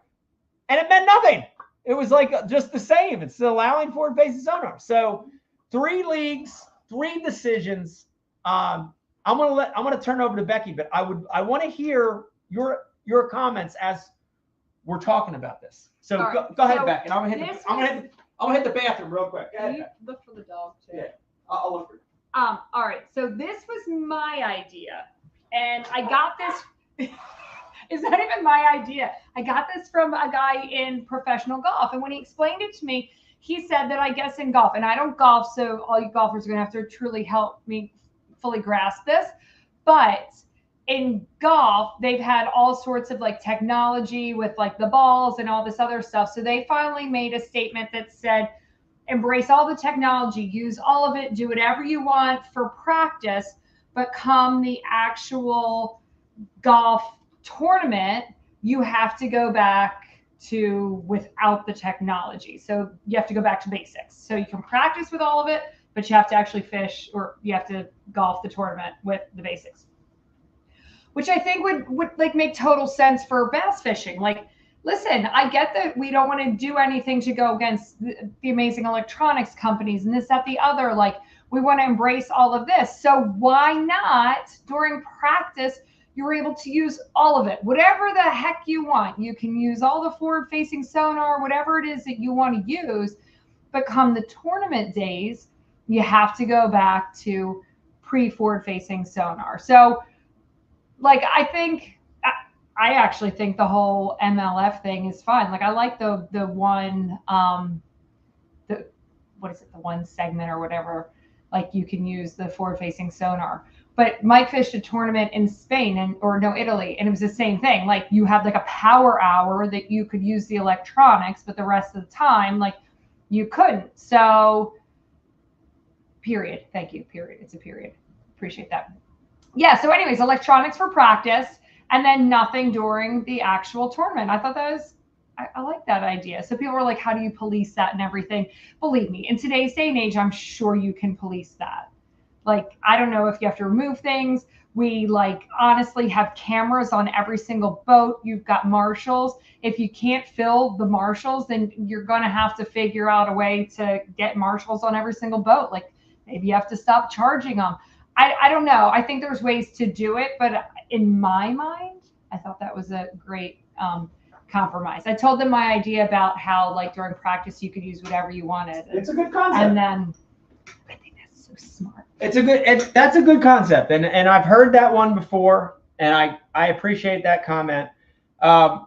and it meant nothing. It was like just the same. It's allowing forward-facing sonar. So 3 leagues, 3 decisions. I'm gonna turn it over to Becky, but I want to hear your comments as we're talking about this. So right. go ahead, So Becky. I'm gonna hit the bathroom real quick. Go ahead, You Becky. look for the dog too. Yeah, I'll look for it. All right. So this was my idea, and I got this. It's not even my idea. I got this from a guy in professional golf, and when he explained it to me, he said that I guess in golf, and I don't golf, so all you golfers are gonna have to truly help me fully grasp this, but in golf, they've had all sorts of like technology with like the balls and all this other stuff. So they finally made a statement that said, embrace all the technology, use all of it, do whatever you want for practice, but come the actual golf tournament, you have to go back to without the technology. So you have to go back to basics. So you can practice with all of it, but you have to actually fish, or you have to golf the tournament with the basics, which I think would like make total sense for bass fishing. Like, listen, I get that we don't want to do anything to go against the amazing electronics companies and this, that, the other. Like, we want to embrace all of this. So why not during practice, you're able to use all of it, whatever the heck you want. You can use all the forward-facing sonar, whatever it is that you want to use. But come the tournament days, you have to go back to pre-forward-facing sonar. So, like, I actually think the whole MLF thing is fun. Like, I like the one, what is it, the one segment or whatever, like you can use the forward-facing sonar. But Mike fished a tournament in Spain Italy, and it was the same thing. Like, you have like a power hour that you could use the electronics, but the rest of the time, like, you couldn't. So, period. Thank you. Period. It's a period. Appreciate that. Yeah. So anyways, electronics for practice, and then nothing during the actual tournament. I thought that was, I like that idea. So people were like, how do you police that and everything? Believe me, in today's day and age, I'm sure you can police that. Like, I don't know if you have to remove things. We like honestly have cameras on every single boat. You've got marshals. If you can't fill the marshals, then you're going to have to figure out a way to get marshals on every single boat. Like, maybe you have to stop charging them. I don't know. I think there's ways to do it, but in my mind, I thought that was a great compromise. I told them my idea about how, like, during practice, you could use whatever you wanted. It's a good concept. And then I think that's so smart. That's a good concept, and I've heard that one before, and I appreciate that comment. Real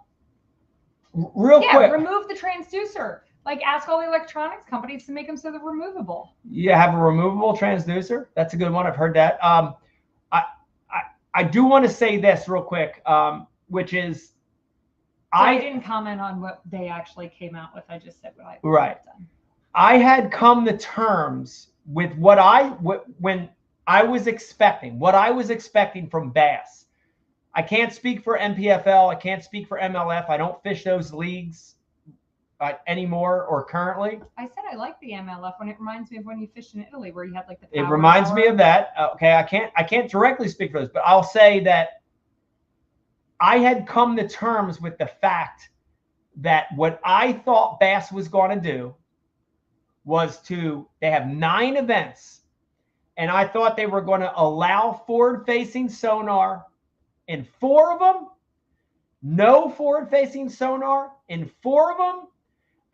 quick, remove the transducer. Like, ask all the electronics companies to make them so they're removable. You have a removable transducer. That's a good one. I've heard that. I do want to say this real quick, which is, I didn't comment on what they actually came out with. I just said what I right. done. I had come to terms with what I was expecting from Bass. I can't speak for MPFL. I can't speak for MLF. I don't fish those leagues anymore or currently. I said I like the MLF when it reminds me of when you fished in Italy, where you had like the power. It reminds me of that. Okay, I can't directly speak for this, but I'll say that I had come to terms with the fact that what I thought Bass was going to do was they have 9 events, and I thought they were going to allow forward-facing sonar in 4 of them, no forward-facing sonar in 4 of them,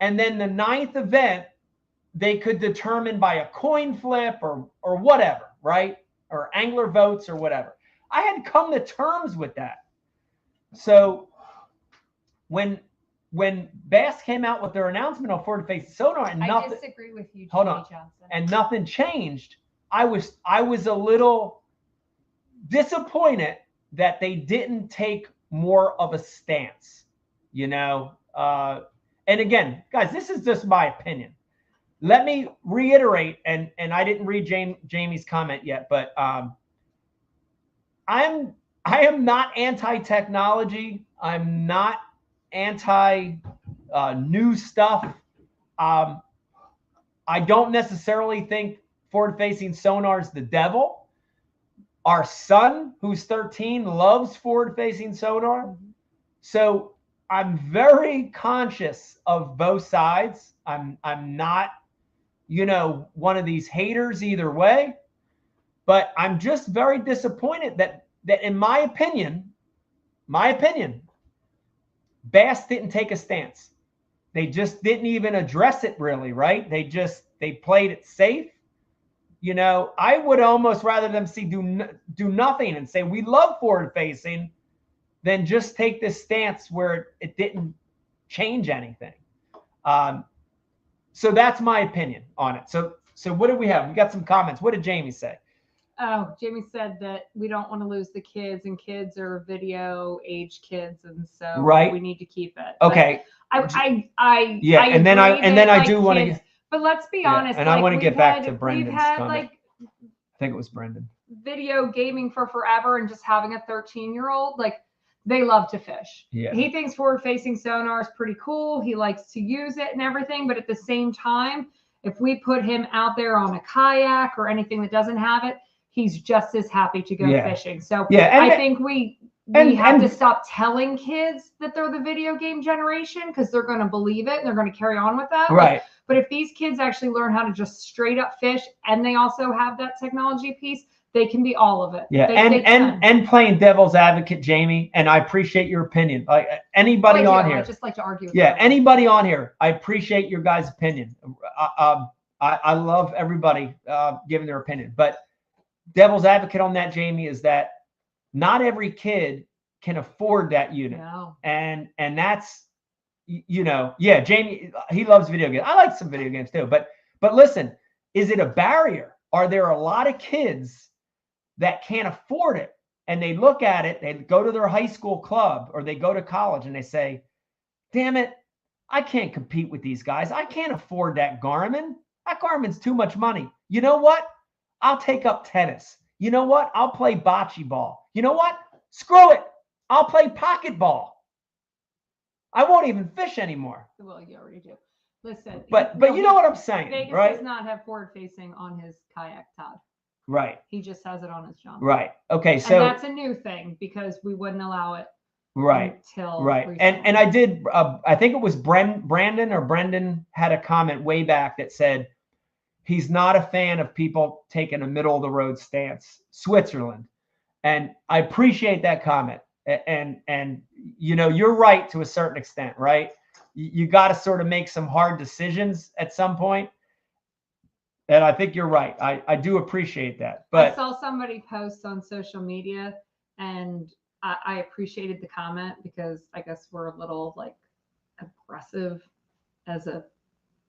and then the 9th event, they could determine by a coin flip or whatever, right? Or angler votes or whatever. I had come to terms with that. So when when Bass came out with their announcement on forward-facing sonar and I nothing, disagree with you, hold Jamie on, Johnson. and nothing changed, I was a little disappointed that they didn't take more of a stance, you know. And again, guys, this is just my opinion. Let me reiterate, and I didn't read Jamie's comment yet, but I am not anti-technology. I'm not anti new stuff. I don't necessarily think forward-facing sonar is the devil. Our son, who's 13, loves forward-facing sonar. Mm-hmm. So I'm very conscious of both sides. I'm not, you know, one of these haters either way, but I'm just very disappointed that in my opinion, Bass didn't take a stance. They just didn't even address it really, right? They played it safe. You know, I would almost rather them do nothing and say we love forward facing than just take this stance where it didn't change anything. So that's my opinion on it. So what do we have? We got some comments. What did Jamie say? Oh, Jamie said that we don't want to lose the kids, and kids are video age kids, and so right. we need to keep it. Okay. Yeah, and then I do want to. But let's be honest. And I want to get back to Brendan's We've had comment. I think it was Brendan. Video gaming for forever, and just having a 13-year-old, like they love to fish. Yeah. He thinks forward-facing sonar is pretty cool. He likes to use it and everything, but at the same time, if we put him out there on a kayak or anything that doesn't have it, he's just as happy to go fishing. So I think we have to stop telling kids that they're the video game generation, because they're going to believe it and they're going to carry on with that. Right. But if these kids actually learn how to just straight up fish, and they also have that technology piece, they can be all of it. Yeah. And playing devil's advocate, Jamie, and I appreciate your opinion. Like anybody on here. I just like to argue. Anybody on here, I appreciate your guys' opinion. I love everybody giving their opinion, but devil's advocate on that, Jamie, is that not every kid can afford that unit. No. And that's, you know, Jamie, he loves video games. I like some video games too, but listen, is it a barrier? Are there a lot of kids that can't afford it, and they look at it, they go to their high school club or they go to college and they say, damn it, I can't compete with these guys. I can't afford that Garmin. That Garmin's too much money. You know what? I'll take up tennis. You know what? I'll play bocce ball. You know what? Screw it. I'll play pocket ball. I won't even fish anymore. Well, you already do. Listen. But you know what I'm saying, Vegas right? does not have forward facing on his kayak, Todd. Right. He just has it on his jump. Right. Okay. So and that's a new thing, because we wouldn't allow it. Right. Until right. And I did. I think it was Brendan had a comment way back that said he's not a fan of people taking a middle of the road stance. Switzerland. And I appreciate that comment. And you know, you're right to a certain extent, right? You got to sort of make some hard decisions at some point. And I think you're right. I do appreciate that. But I saw somebody post on social media, and I appreciated the comment, because I guess we're a little like aggressive as a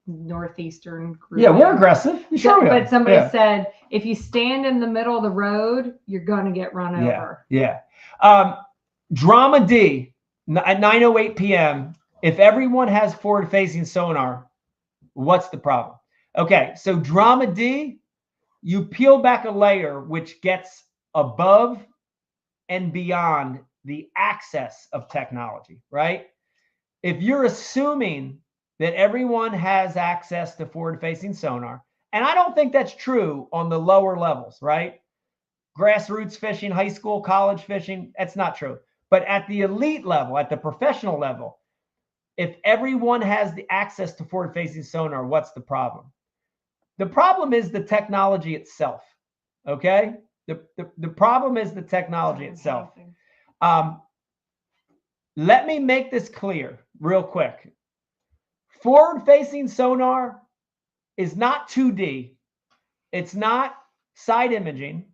Northeastern group. Yeah, we're aggressive. Sure, but somebody said, if you stand in the middle of the road, you're going to get run over. Yeah. Drama D at 9:08 p.m. If everyone has forward-facing sonar, what's the problem? Okay, so Drama D, you peel back a layer which gets above and beyond the access of technology, right? If you're assuming that everyone has access to forward-facing sonar, and I don't think that's true on the lower levels, right? Grassroots fishing, high school, college fishing, that's not true. But at the elite level, at the professional level, if everyone has the access to forward-facing sonar, what's the problem? The problem is the technology itself, okay? The problem is the technology itself. Let me make this clear real quick. Forward-facing sonar is not 2D. It's not side imaging.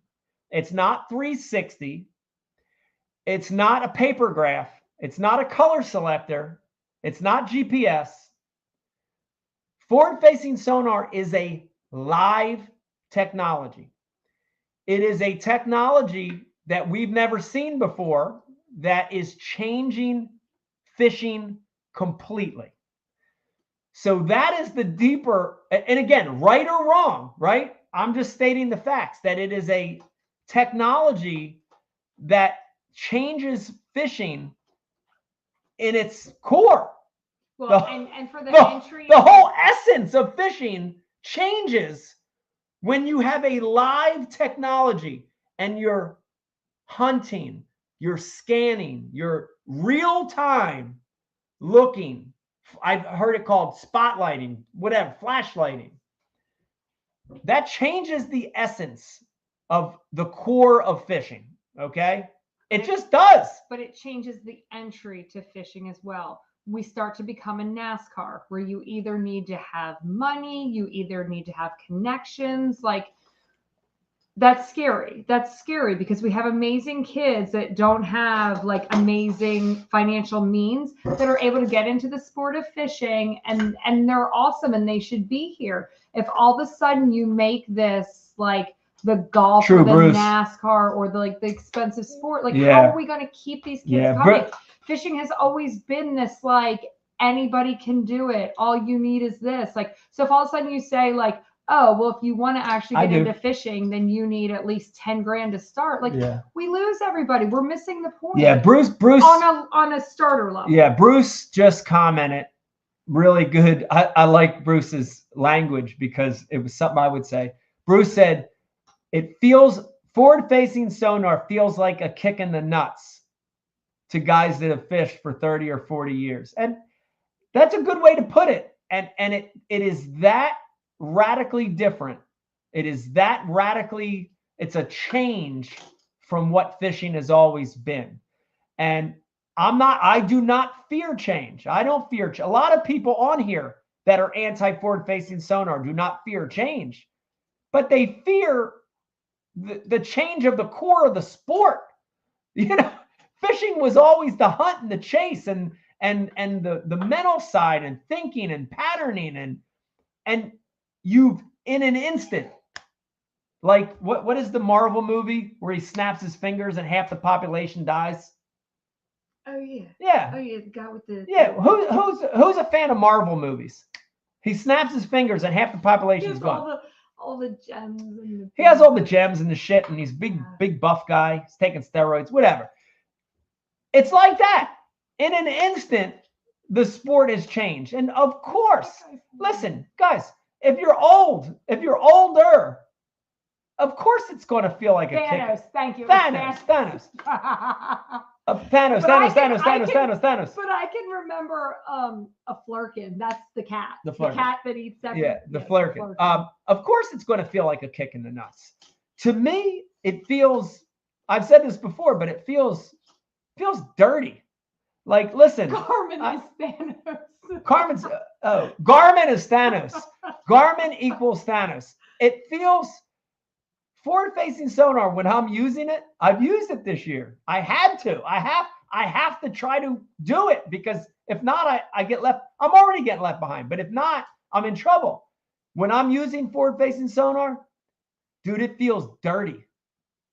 It's not 360. It's not a paper graph. It's not a color selector. It's not GPS. Forward-facing sonar is a live technology. It is a technology that we've never seen before that is changing fishing completely. So that is the deeper, and again, right or wrong, right? I'm just stating the facts that it is a technology that changes fishing in its core. Well, and for the entry, the whole essence of fishing changes when you have a live technology and you're hunting, you're scanning, you're real time looking. I've heard it called spotlighting, whatever, flashlighting. That changes the essence of the core of fishing. Okay. It just does. But it changes the entry to fishing as well. We start to become a NASCAR where you either need to have money, you either need to have connections. Like, that's scary. That's scary because we have amazing kids that don't have like amazing financial means that are able to get into the sport of fishing, and they're awesome and they should be here. If all of a sudden you make this like the golf True, or the Bruce. NASCAR or the like the expensive sport, like how are we going to keep these kids coming? Fishing has always been this like anybody can do it. All you need is this. Like, so if all of a sudden you say like, oh, well, if you want to actually get into fishing, then you need at least 10 grand to start. Like, we lose everybody. We're missing the point. Yeah, Bruce on a starter level. Yeah, Bruce just commented really good. I like Bruce's language because it was something I would say. Bruce said, it feels forward-facing sonar feels like a kick in the nuts to guys that have fished for 30 or 40 years. And that's a good way to put it. And it is that radically different. It is that radically, it's a change from what fishing has always been. And I do not fear change. I don't fear a lot of people on here that are anti-forward facing sonar do not fear change, but they fear the change of the core of the sport. You know, fishing was always the hunt and the chase and the mental side and thinking and patterning and you've in an instant, like what is the Marvel movie where he snaps his fingers and half the population dies? Oh yeah. Yeah. Oh yeah, the guy with the Who's a fan of Marvel movies? He snaps his fingers and half the population's gone. All the gems and he has all the gems and the shit, and he's big buff guy. He's taking steroids, whatever. It's like that. In an instant, the sport has changed. And of course, listen, guys, if you're older, of course it's going to feel like a Thanos, kick. thank you. Thanos. Thanos. But I can remember a flurkin. That's the cat. The flurkin. Cat that eats everything. Yeah, the flurkin. Of course it's going to feel like a kick in the nuts. To me, it feels, I've said this before, but it feels dirty. Like, listen. Garmin is Thanos. Garmin is Thanos. Garmin equals Thanos. It feels forward-facing sonar, when I'm using it, I've used it this year. I had to. I have to try to do it because if not, I get left. I'm already getting left behind. But if not, I'm in trouble. When I'm using forward-facing sonar, dude, it feels dirty.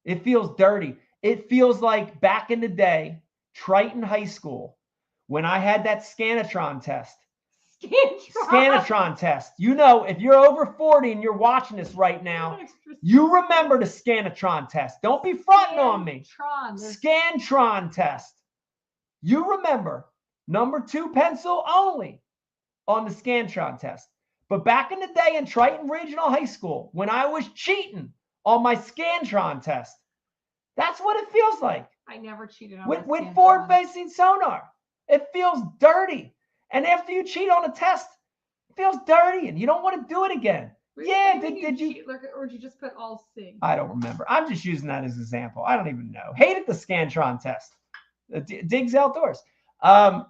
It feels dirty. It feels like back in the day, Triton High School, when I had that Scantron test. Scantron test. You know, if you're over 40 and you're watching this right now, you remember the Scantron test. Don't be fronting on me. Scantron test. You remember number 2 pencil only on the Scantron test. But back in the day in Triton Regional High School, when I was cheating on my Scantron test, that's what it feels like. I never cheated on with forward-facing sonar. It feels dirty. And after you cheat on a test, it feels dirty and you don't want to do it again. Did you? Or did you just put all C? I don't remember. I'm just using that as an example. I don't even know. Hated the Scantron test. Digs Outdoors. That's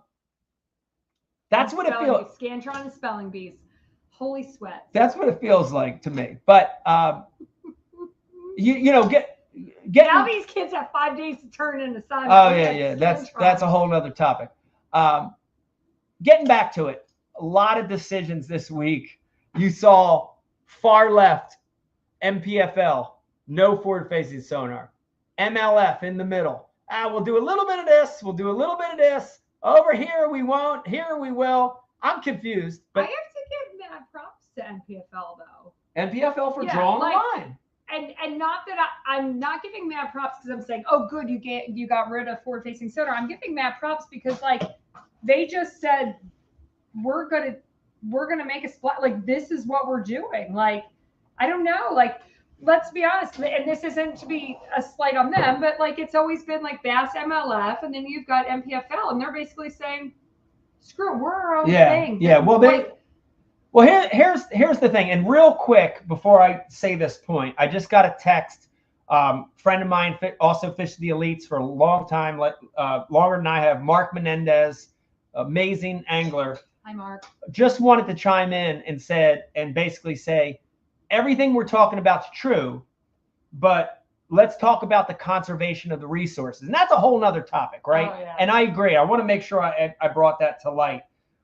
what it feels. Scantron and spelling bees. Holy sweat. That's what it feels like to me. But you know, now these kids have 5 days to turn in assignments. Oh yeah. That's a whole nother topic. getting back to it, a lot of decisions this week. You saw far left, MPFL, no forward-facing sonar. MLF in the middle. We'll do a little bit of this. We'll do a little bit of this. Over here we won't. Here we will. I'm confused. But I have to give mad props to NPFL though. NPFL for drawing the line. And not that I'm not giving mad props because I'm saying, oh, good, you got rid of forward-facing sonar. I'm giving mad props because like they just said we're gonna make a split. Like this is what we're doing. Like I don't know. Like let's be honest, and this isn't to be a slight on them, but like it's always been like Bass MLF, and then you've got MPFL, and they're basically saying, screw it, we're our own thing. Yeah. Well, here's the thing, and real quick before I say this point, I just got a text. Friend of mine also fished the elites for a long time, longer than I have. Mark Menendez, amazing angler. Hi, Mark. Just wanted to chime in and basically say everything we're talking about is true, but let's talk about the conservation of the resources, and that's a whole nother topic, right? Oh, yeah. And I agree. I want to make sure I brought that to light,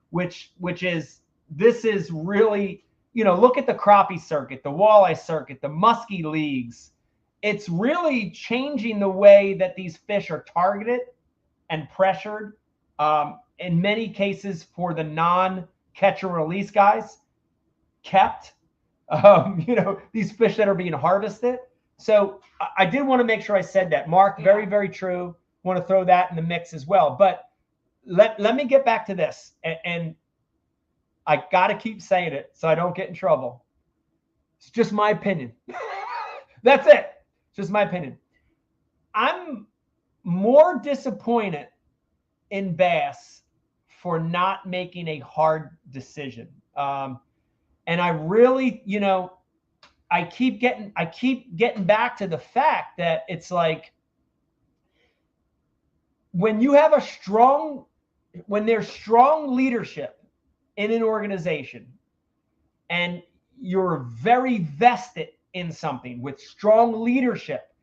which is. This is really, look at the crappie circuit, the walleye circuit, the muskie leagues. It's really changing the way that these fish are targeted and pressured. In many cases, for the non-catch and release guys, kept. These fish that are being harvested. So I did want to make sure I said that. Mark, very, very true. Want to throw that in the mix as well. But let me get back to this. And I got to keep saying it so I don't get in trouble. It's just my opinion. That's it. Just my opinion. I'm more disappointed in Bass for not making a hard decision. And I really, I keep getting back to the fact that it's like when there's strong leadership in an organization and you're very vested in something with strong leadership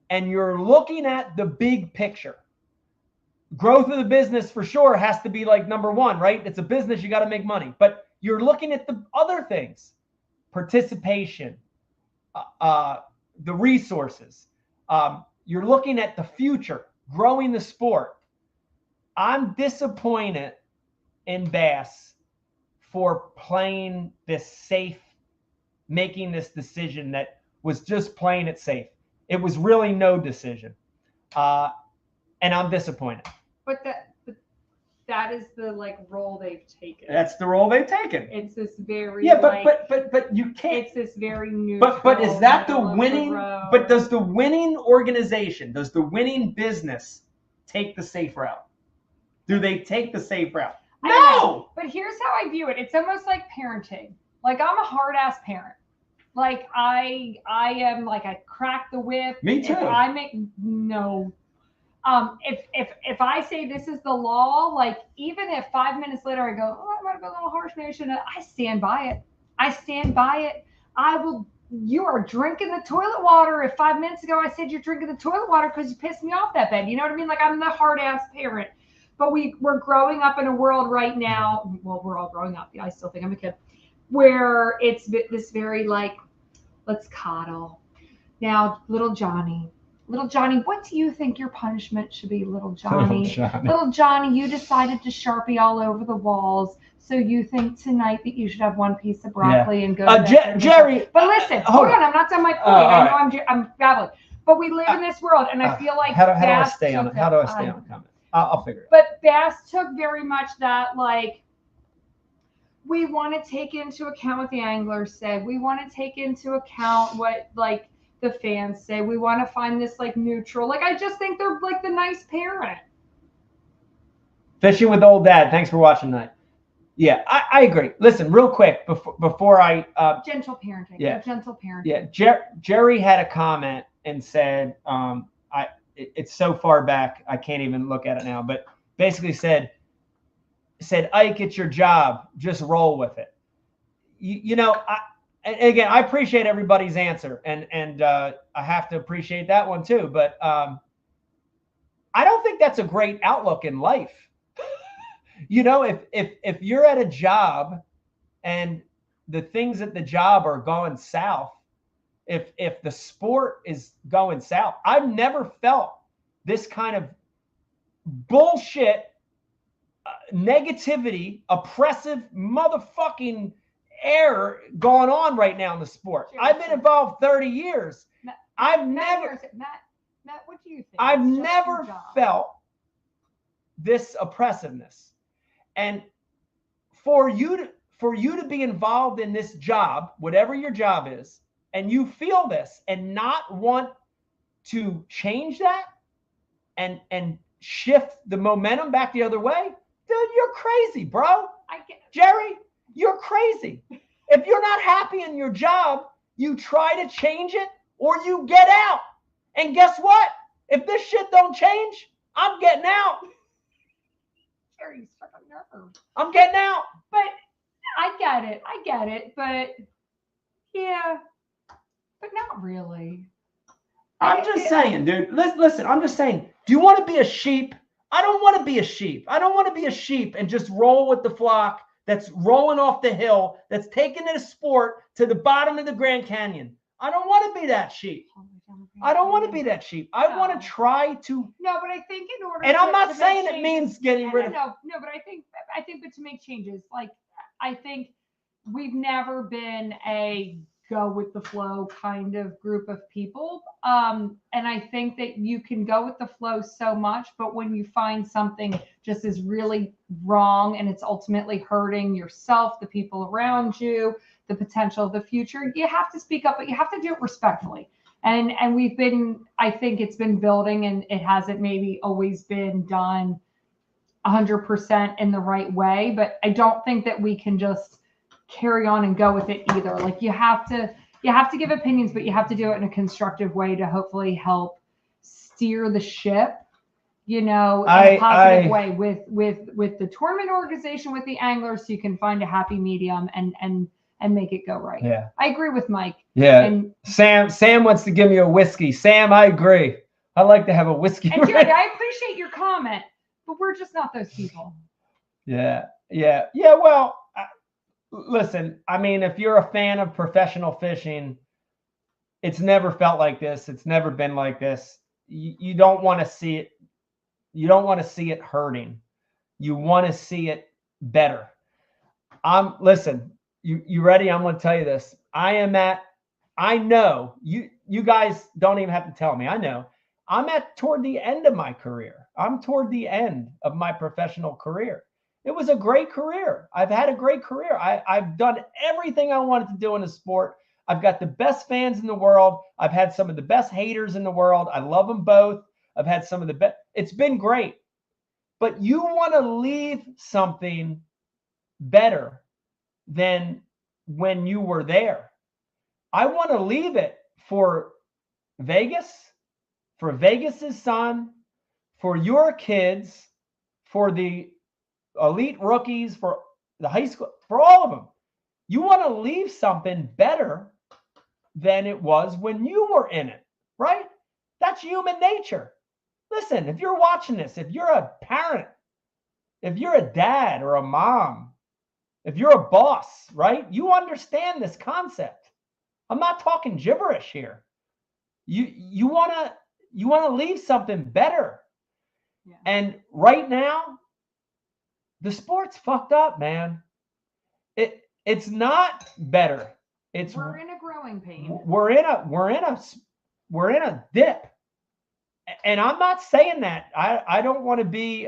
and you're looking at the big picture, growth of the business for sure has to be like number one, right? It's a business, you got to make money, but you're looking at the other things, participation, the resources, you're looking at the future, growing the sport. I'm disappointed in Bass for playing this safe, making this decision that was just playing it safe. It was really no decision. And I'm disappointed. But that is the role they've taken. That's the role they've taken. It's this very but you can't. It's this very neutral. But is that the winning? But does the winning organization, does the winning business take the safe route? Do they take the safe route? No. But here's how I view it. It's almost like parenting. Like I'm a hard ass parent. Like I am like I crack the whip. Me too. If I make no. If I say this is the law, like even if 5 minutes later I go, oh, I might have been a little harsh, maybe I shouldn't. I stand by it. I stand by it. I will. You are drinking the toilet water. If 5 minutes ago I said you're drinking the toilet water because you pissed me off that bad, you know what I mean? Like I'm the hard ass parent. But we're growing up in a world right now. Well, we're all growing up. I still think I'm a kid. Where it's this very like, let's coddle. Now, little Johnny, what do you think your punishment should be, little Johnny? Little Johnny, you decided to Sharpie all over the walls. So you think tonight that you should have one piece of broccoli and go to Jerry. But listen, hold on. I'm not done my point. I know I'm babbling. But we live in this world, and I feel like how do I stay on it? How do I stay on the comment? I'll figure it out. But Bass took very much that, like, we want to take into account what the anglers say. We want to take into account what, like, the fans say. We want to find this, like, neutral. Like, I just think they're, like, the nice parent. Fishing with old dad. Thanks for watching tonight. Yeah, I agree. Listen, real quick, before I... gentle parenting. Yeah. Gentle parenting. Yeah, Jerry had a comment and said... It's so far back I can't even look at it now, but basically said Ike, it's your job, just roll with it. I appreciate everybody's answer, and I have to appreciate that one too, but I don't think that's a great outlook in life. You know, if you're at a job and the things at the job are going south, if the sport is going south, I've never felt this kind of bullshit, negativity, oppressive motherfucking air going on right now in the sport. Sure, I've been involved 30 years. Matt, what do you think? I've never felt this oppressiveness. And for you to be involved in this job, whatever your job is, and you feel this and not want to change that and shift the momentum back the other way, dude, you're crazy, bro. Jerry, you're crazy. If you're not happy in your job, you try to change it or you get out. And guess what? If this shit don't change, I'm getting out. Jerry's fucking nerve. I'm getting out. But I get it. But yeah, but not really. I'm just saying, dude. Listen, I'm just saying. Do you want to be a sheep? I don't want to be a sheep. I don't want to be a sheep and just roll with the flock that's rolling off the hill, that's taking it a sport to the bottom of the Grand Canyon. I don't want to be that sheep. I don't want to be that sheep. I want to try to. No, but I think in order. And I'm not to saying it means getting rid of. No, but I think, but to make changes, like I think we've never been a go with the flow kind of group of people. And I think that you can go with the flow so much, but when you find something just is really wrong and it's ultimately hurting yourself, the people around you, the potential of the future, you have to speak up, but you have to do it respectfully. And we've been, I think it's been building, and it hasn't maybe always been done 100% in the right way, but I don't think that we can just carry on and go with it either. Like you have to give opinions, but you have to do it in a constructive way to hopefully help steer the ship, in a positive way with the tournament organization, with the anglers, so you can find a happy medium and make it go right. Yeah. I agree with Mike. Yeah. And Sam wants to give me a whiskey. Sam, I agree. I like to have a whiskey. And Jerry, I appreciate your comment, but we're just not those people. Yeah. Well, listen, I mean, if you're a fan of professional fishing, it's never felt like this. It's never been like this. You don't want to see it. You don't want to see it hurting. You want to see it better. Listen, you ready? I'm going to tell you this. I know you guys don't even have to tell me. I know I'm toward the end of my career. I'm toward the end of my professional career. It was a great career. I've had a great career. I've done everything I wanted to do in the sport. I've got the best fans in the world. I've had some of the best haters in the world. I love them both. I've had some of the best. It's been great. But you want to leave something better than when you were there. I want to leave it for Vegas, for Vegas's son, for your kids, for the elite rookies, for the high school, for all of them. You want to leave something better than it was when you were in it, right? That's human nature. Listen, if you're watching this, if you're a parent, if you're a dad or a mom, if you're a boss, right? You understand this concept. I'm not talking gibberish here. You want to leave something better. Yeah. And right now, the sport's fucked up, man. It's not better. We're in a growing pain. We're in a dip. And I'm not saying that. I don't want to be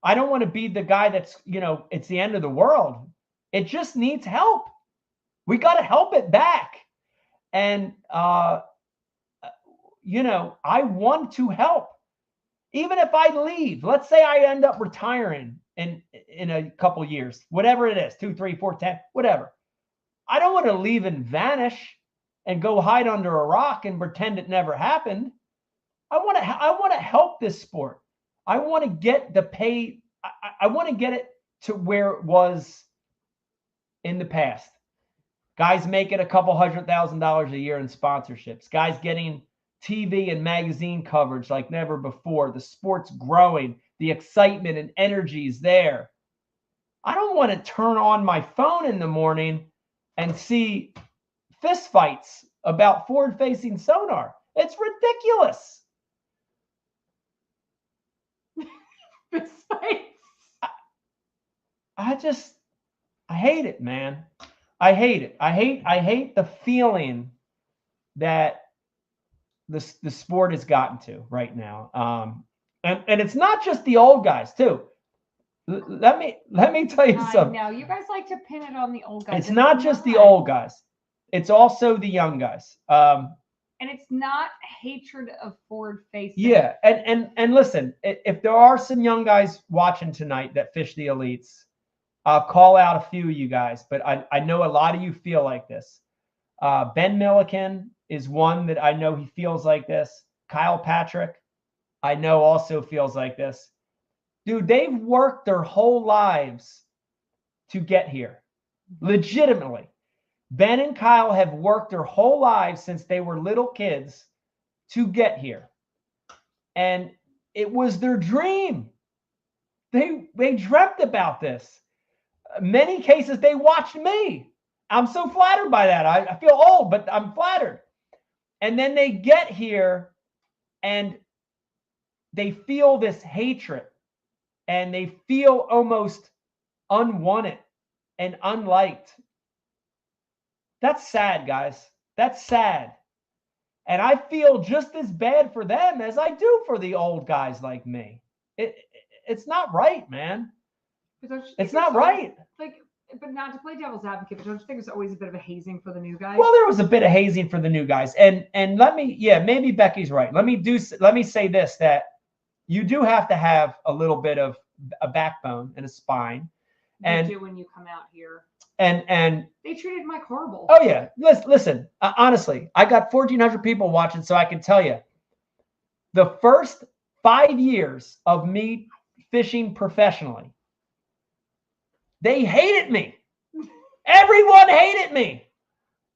I don't want to be the guy that's, it's the end of the world. It just needs help. We got to help it back. And I want to help. Even if I leave, let's say I end up retiring in a couple years, whatever it is, 2, 3, 4, 10, whatever. I don't want to leave and vanish and go hide under a rock and pretend it never happened. I want to help this sport. I want to get the pay. I want to get it to where it was in the past. Guys making a couple $100,000 a year in sponsorships. Guys getting TV and magazine coverage like never before. The sport's growing. the excitement and energy is there. I don't want to turn on my phone in the morning and see fist fights about forward-facing sonar. It's ridiculous. Fist fights. I hate it, man. I hate it. I hate the feeling that the sport has gotten to right now. And it's not just the old guys too. Let me tell you something. I know you guys like to pin it on the old guys. It's not just the old guys. It's also the young guys. And it's not hatred of forward facing. Yeah, and listen, if there are some young guys watching tonight that fish the elites, I'll call out a few of you guys, but I know a lot of you feel like this. Ben Milliken is one that I know he feels like this. Kyle Patrick, I know also feels like this. Dude, they've worked their whole lives to get here. Legitimately. Ben and Kyle have worked their whole lives since they were little kids to get here. And it was their dream. They dreamt about this. Many cases, they watched me. I'm so flattered by that. I feel old, but I'm flattered. And then they get here and they feel this hatred and they feel almost unwanted and unliked. That's sad, guys. That's sad. And I feel just as bad for them as I do for the old guys like me. It's not right, man. It's not right. Like, but not to play devil's advocate, but don't you think there's always a bit of a hazing for the new guys? Well, there was a bit of hazing for the new guys, and let me, maybe Becky's right. Let me say this, that you do have to have a little bit of a backbone and a spine. And you do when you come out here. And they treated Mike horrible. Oh yeah, listen. Honestly, I got 1,400 people watching, so I can tell you, the first 5 years of me fishing professionally, they hated me. Everyone hated me.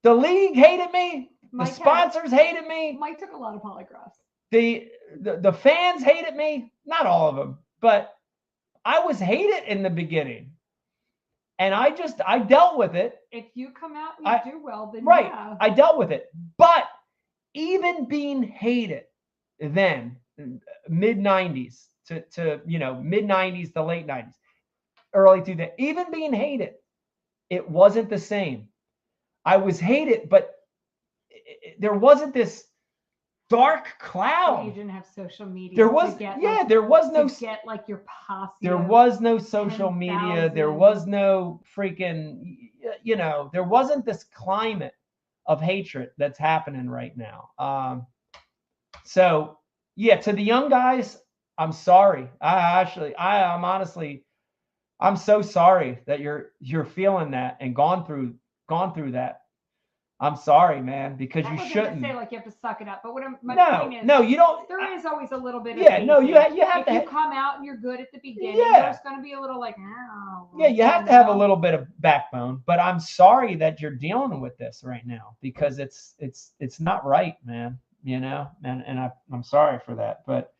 The league hated me. The sponsors hated me. Mike took a lot of polygraphs. The fans hated me. Not all of them, but I was hated in the beginning. And I dealt with it. If you come out and you do well, then right. Yeah. I dealt with it. But even being hated then, mid 90s to mid 90s to late 90s, early 2000s, even being hated, it wasn't the same. I was hated, but there wasn't this dark cloud. You didn't have social media. There was there was no to get like your posse. There was no social media. There was no freaking there wasn't this climate of hatred that's happening right now. So yeah, to the young guys, I'm sorry. I'm honestly, I'm so sorry that you're feeling that and gone through that. I'm sorry, man, because you shouldn't. Say like you have to suck it up, but what my point is, no, you don't. There is always a little bit. Yeah, of no, you have to. If you come out and you're good at the beginning, yeah, there's going to be a little like. Yeah, you have to have a little bit of backbone. But I'm sorry that you're dealing with this right now because it's not right, man. And I'm sorry for that. But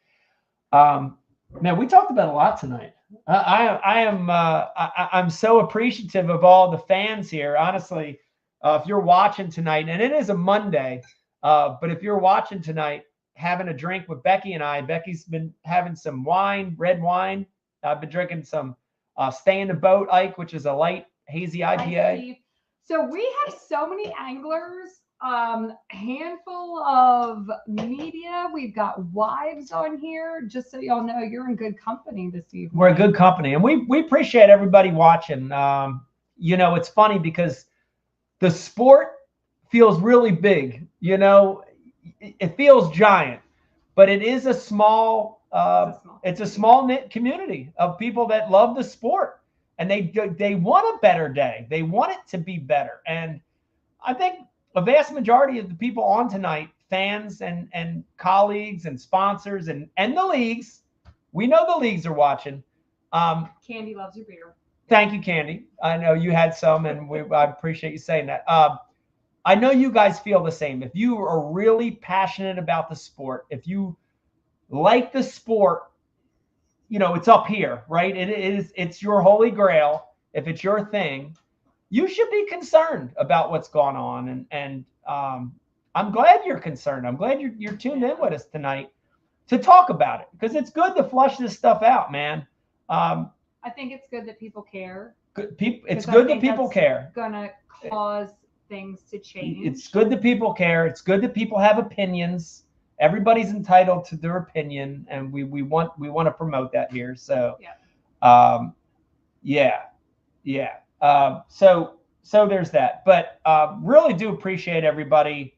man, we talked about a lot tonight. I'm so appreciative of all the fans here, honestly. If you're watching tonight, and it is a Monday, but if you're watching tonight, having a drink with Becky and I, Becky's been having some wine, red wine. I've been drinking some Stay in the Boat Ike, which is a light, hazy IPA. So we have so many anglers, handful of media. We've got wives on here. Just so y'all know, you're in good company this evening. We're in good company, and we appreciate everybody watching. It's funny because the sport feels really big, it feels giant, but it is a small, it's a small knit community of people that love the sport and they want a better day. They want it to be better. And I think a vast majority of the people on tonight, fans and colleagues and sponsors and the leagues, we know the leagues are watching. Candy loves your beer. Thank you, Candy. I know you had some, and I appreciate you saying that. I know you guys feel the same. If you are really passionate about the sport, if you like the sport, it's up here, right? It's your holy grail. If it's your thing, you should be concerned about what's going on. And I'm glad you're concerned. I'm glad you're tuned in with us tonight to talk about it, because it's good to flush this stuff out, man. I think it's good that people care. It's good that people care. Gonna cause things to change. It's good that people care. It's good that people have opinions. Everybody's entitled to their opinion, and we want to promote that here. So, so there's that. But really do appreciate everybody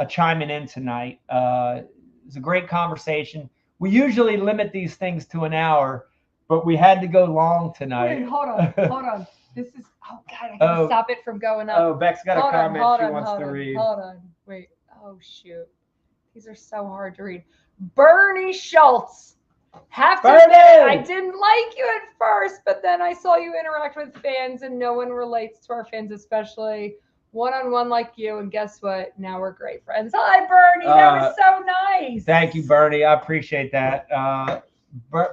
chiming in tonight. It's a great conversation. We usually limit these things to an hour, but we had to go long tonight. Wait, hold on. This is, oh God, I can stop it from going up. Oh, Beck's got a comment she wants to read. Hold on. Wait. Oh, shoot. These are so hard to read. Bernie Schultz. Have to admit, I didn't like you at first, but then I saw you interact with fans, and no one relates to our fans, especially one-on-one like you. And guess what? Now we're great friends. Hi, Bernie. That was so nice. Thank you, Bernie. I appreciate that.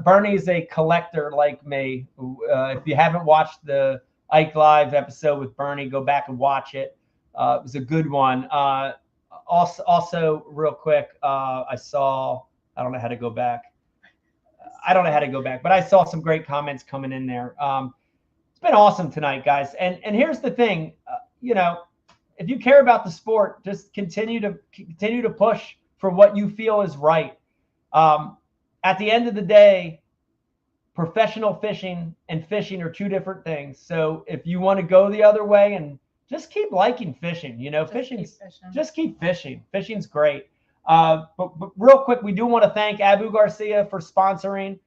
Bernie's a collector like me. If you haven't watched the Ike Live episode with Bernie, go back and watch it. It was a good one. Also, real quick, I don't know how to go back. But I saw some great comments coming in there. It's been awesome tonight, guys. And here's the thing, if you care about the sport, just continue to push for what you feel is right. At the end of the day, professional fishing and fishing are two different things. So if you want to go the other way, and just keep liking fishing, just keep fishing. Fishing's great. But real quick, we do want to thank Abu Garcia for sponsoring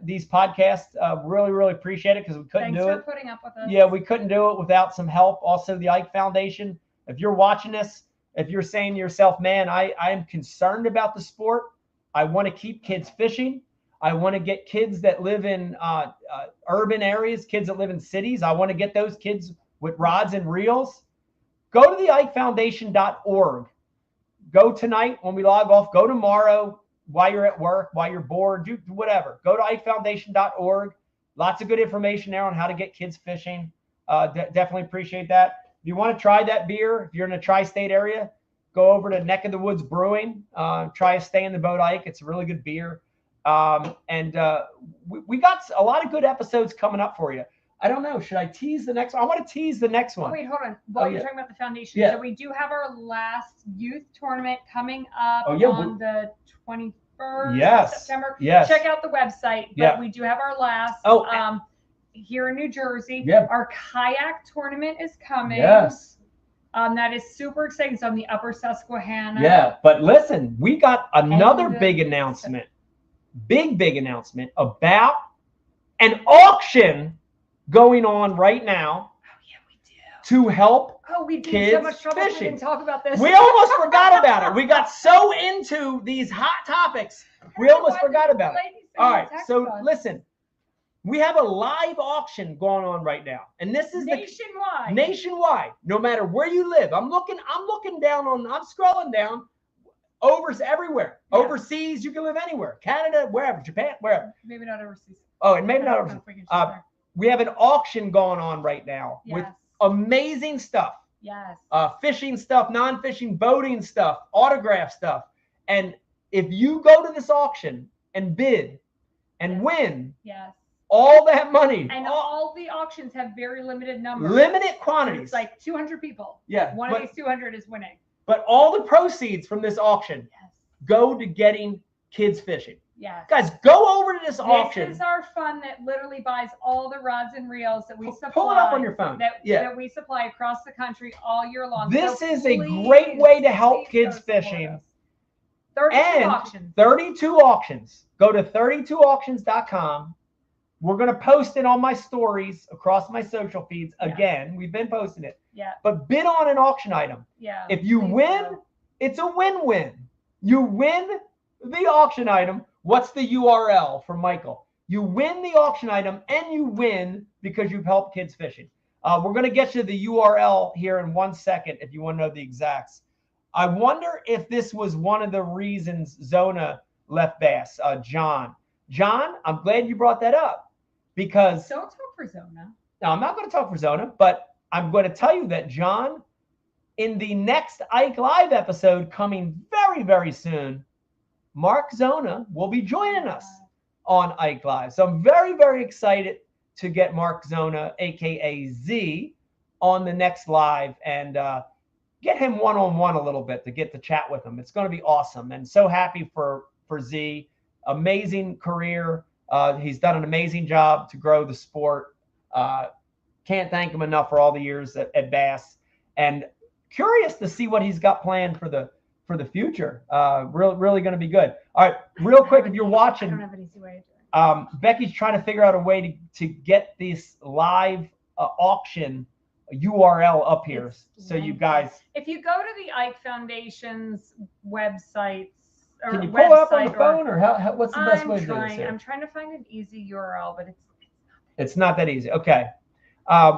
these podcasts. Really, really appreciate it, because we couldn't do it. Thanks for putting up with us. Yeah, we couldn't do it without some help. Also, the Ike Foundation. If you're watching this, if you're saying to yourself, man, I am concerned about the sport. I want to keep kids fishing. I want to get kids that live in urban areas, kids that live in cities. I want to get those kids with rods and reels. Go to the IkeFoundation.org. Go tonight when we log off. Go tomorrow while you're at work, while you're bored, do whatever. Go to IkeFoundation.org. Lots of good information there on how to get kids fishing. Definitely appreciate that. If you want to try that beer, if you're in a tri-state area, go over to Neck of the Woods Brewing. Try a Stay in the Boat Ike. It's a really good beer. We got a lot of good episodes coming up for you. I don't know. Should I tease the next one? I want to tease the next one. Wait, hold on. While you're talking about the foundation, so we do have our last youth tournament coming up on the 21st of September. Yes. Check out the website. But we do have our last here in New Jersey. Our kayak tournament is coming. Yes. That is super exciting. It's on the Upper Susquehanna. Yeah, but listen, we got another big announcement. Big announcement about an auction going on right now. Oh, yeah, we do. To help we did kids so much trouble fishing. We didn't talk about this. We almost forgot about it. We got so into these hot topics, we almost forgot about it. All right, so listen, we have a live auction going on right now, and this is nationwide. No matter where you live, I'm scrolling down. Overs everywhere. Yeah. Overseas, you can live anywhere. Canada, wherever. Japan, wherever. Maybe not overseas. Oh, and maybe not overseas. We have an auction going on right now with amazing stuff. Yes. Fishing stuff, non-fishing, boating stuff, autograph stuff. And if you go to this auction and bid and win, all that money. And all the auctions have very limited numbers. Limited quantities. It's like 200 people. Yeah. One of these 200 is winning. But all the proceeds from this auction go to getting kids fishing. Yes. Guys, go over to this auction. This is our fund that literally buys all the rods and reels that we supply. Pull it up on your phone. That we supply across the country all year long. This is a great way to help kids fishing. 32 auctions. 32 auctions. Go to 32auctions.com. We're going to post it on my stories across my social feeds. Again, we've been posting it. Yeah. But bid on an auction item. Yeah. If you win, it's a win-win. You win the auction item. What's the URL for Michael? You win the auction item, and you win because you've helped kids fishing. We're going to get you the URL here in 1 second if you want to know the exacts. I wonder if this was one of the reasons Zona left bass, John. John, I'm glad you brought that up because Don't talk for Zona. now I'm not going to talk for Zona, but I'm going to tell you that John, in the next Ike Live episode coming very, very soon, Mark Zona will be joining us on Ike Live. So I'm very, very excited to get Mark Zona, aka Z, on the next live and get him one-on-one a little bit to get to chat with him. It's going to be awesome, and so happy for Z. Amazing career. He's done an amazing job to grow the sport. Can't thank him enough for all the years at Bass, and curious to see what he's got planned for the future. Really going to be good. All right, real quick, if you're watching, I don't have an easy way of doing it. Becky's trying to figure out a way to get this live auction URL up here, so you guys. If you go to the Ike Foundation's websites, or Can you pull it up on the website, phone, or what's the best way to do this? I'm trying to find an easy URL, but it's not that easy. Okay,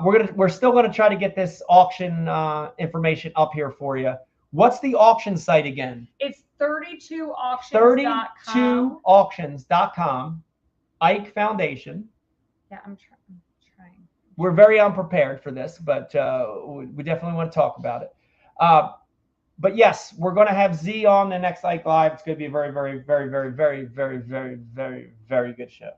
we're still gonna try to get this auction information up here for you. What's the auction site again? It's 32auctions.com. 32auctions.com. Ike Foundation. Yeah, I'm trying. We're very unprepared for this, but we definitely want to talk about it. But yes, we're going to have Z on the next Ike Live. It's going to be a very, very, very, very, very, very, very, very, very good show.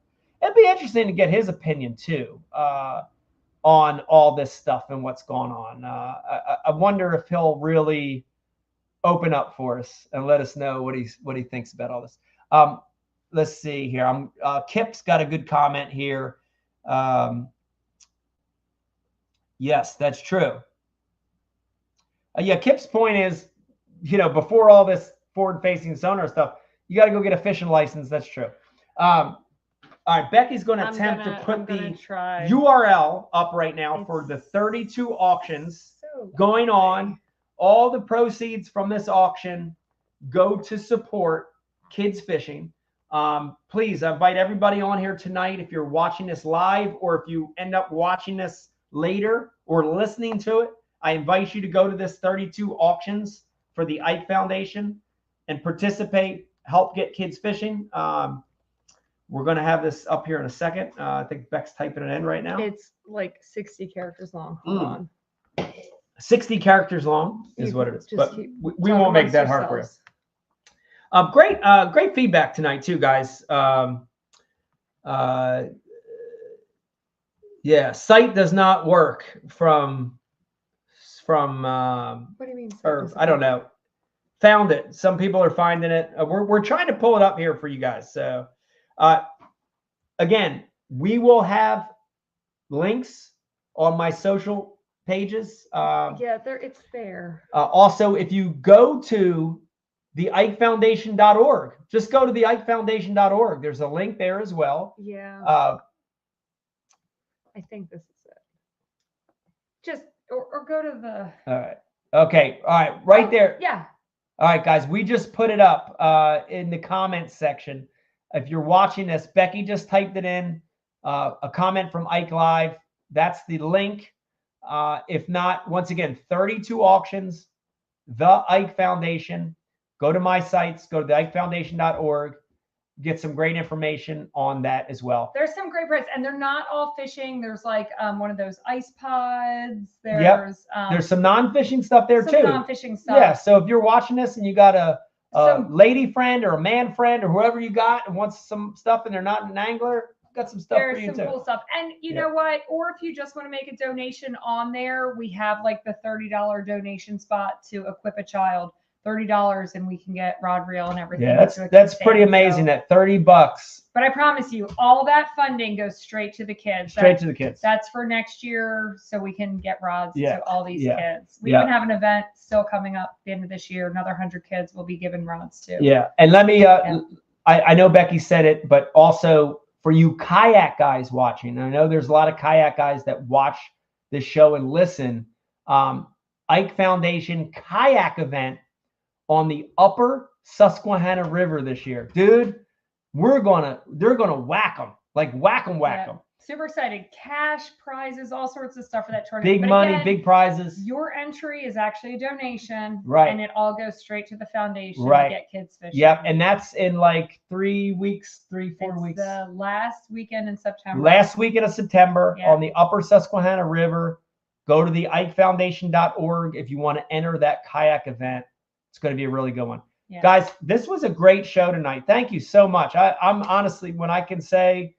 It'd be interesting to get his opinion too on all this stuff and what's going on. I wonder if he'll really open up for us and let us know what he thinks about all this. Let's see here. Kip's got a good comment here. Yes, that's true. Yeah, Kip's point is, before all this forward-facing sonar stuff, you got to go get a fishing license. That's true. All right, Becky's going to attempt to put the URL up right now for the 32 auctions going on. All the proceeds from this auction go to support kids fishing. Please, I invite everybody on here tonight. If you're watching this live, or if you end up watching this later or listening to it, I invite you to go to this 32 auctions for the Ike Foundation and participate, help get kids fishing. We're going to have this up here in a second. I think Beck's typing it in right now. It's like 60 characters long. Hold on. 60 characters long is what it is. But we won't make that hard for you. Great feedback tonight too, guys. Yeah, site does not work from what do you mean? or I don't know. Found it. Some people are finding it. We're trying to pull it up here for you guys. So again, we will have links on my social pages. Yeah, it's there. Also, if you go to the IkeFoundation.org, just go to the IkeFoundation.org. There's a link there as well. Yeah. I think this is it. Just or go to the. All right. Okay. All right. Right there. Yeah. All right, guys. We just put it up in the comments section. If you're watching this, Becky just typed it in. A comment from Ike Live. That's the link. If not, once again, 32 auctions, the Ike Foundation. Go to my sites. Go to the IkeFoundation.org. Get some great information on that as well. There's some great prices, and they're not all fishing. There's like one of those ice pods. There's some non-fishing stuff there too. Non-fishing stuff. Yeah. So if you're watching this and you got a lady friend or a man friend or whoever you got and wants some stuff and they're not an angler, got some stuff for you too. There's some cool stuff. And you know what? Or if you just want to make a donation on there, we have like the $30 donation spot to equip a child. $30 and we can get rod reel and everything. Yeah, that's pretty amazing. That $30. But I promise you, all that funding goes straight to the kids. Straight to the kids. That's for next year, so we can get rods to all these kids. We even have an event still coming up at the end of this year. Another 100 kids will be given rods too. Yeah, and let me. I know Becky said it, but also for you kayak guys watching, I know there's a lot of kayak guys that watch this show and listen. Ike Foundation kayak event on the upper Susquehanna River this year. Dude, they're gonna whack them. Like whack them. Super excited. Cash prizes, all sorts of stuff for that tournament. Big But money, again, big prizes. Your entry is actually a donation. Right. And it all goes straight to the foundation Right. to get kids fishing. Yep. And that's in like 3 weeks, 4 It's weeks. the last weekend in September. Last weekend of September Yeah. on the upper Susquehanna River. Go to the IkeFoundation.org if you want to enter that kayak event. It's going to be a really good one. Yeah. Guys, this was a great show tonight. Thank you so much. I'm honestly, when I can say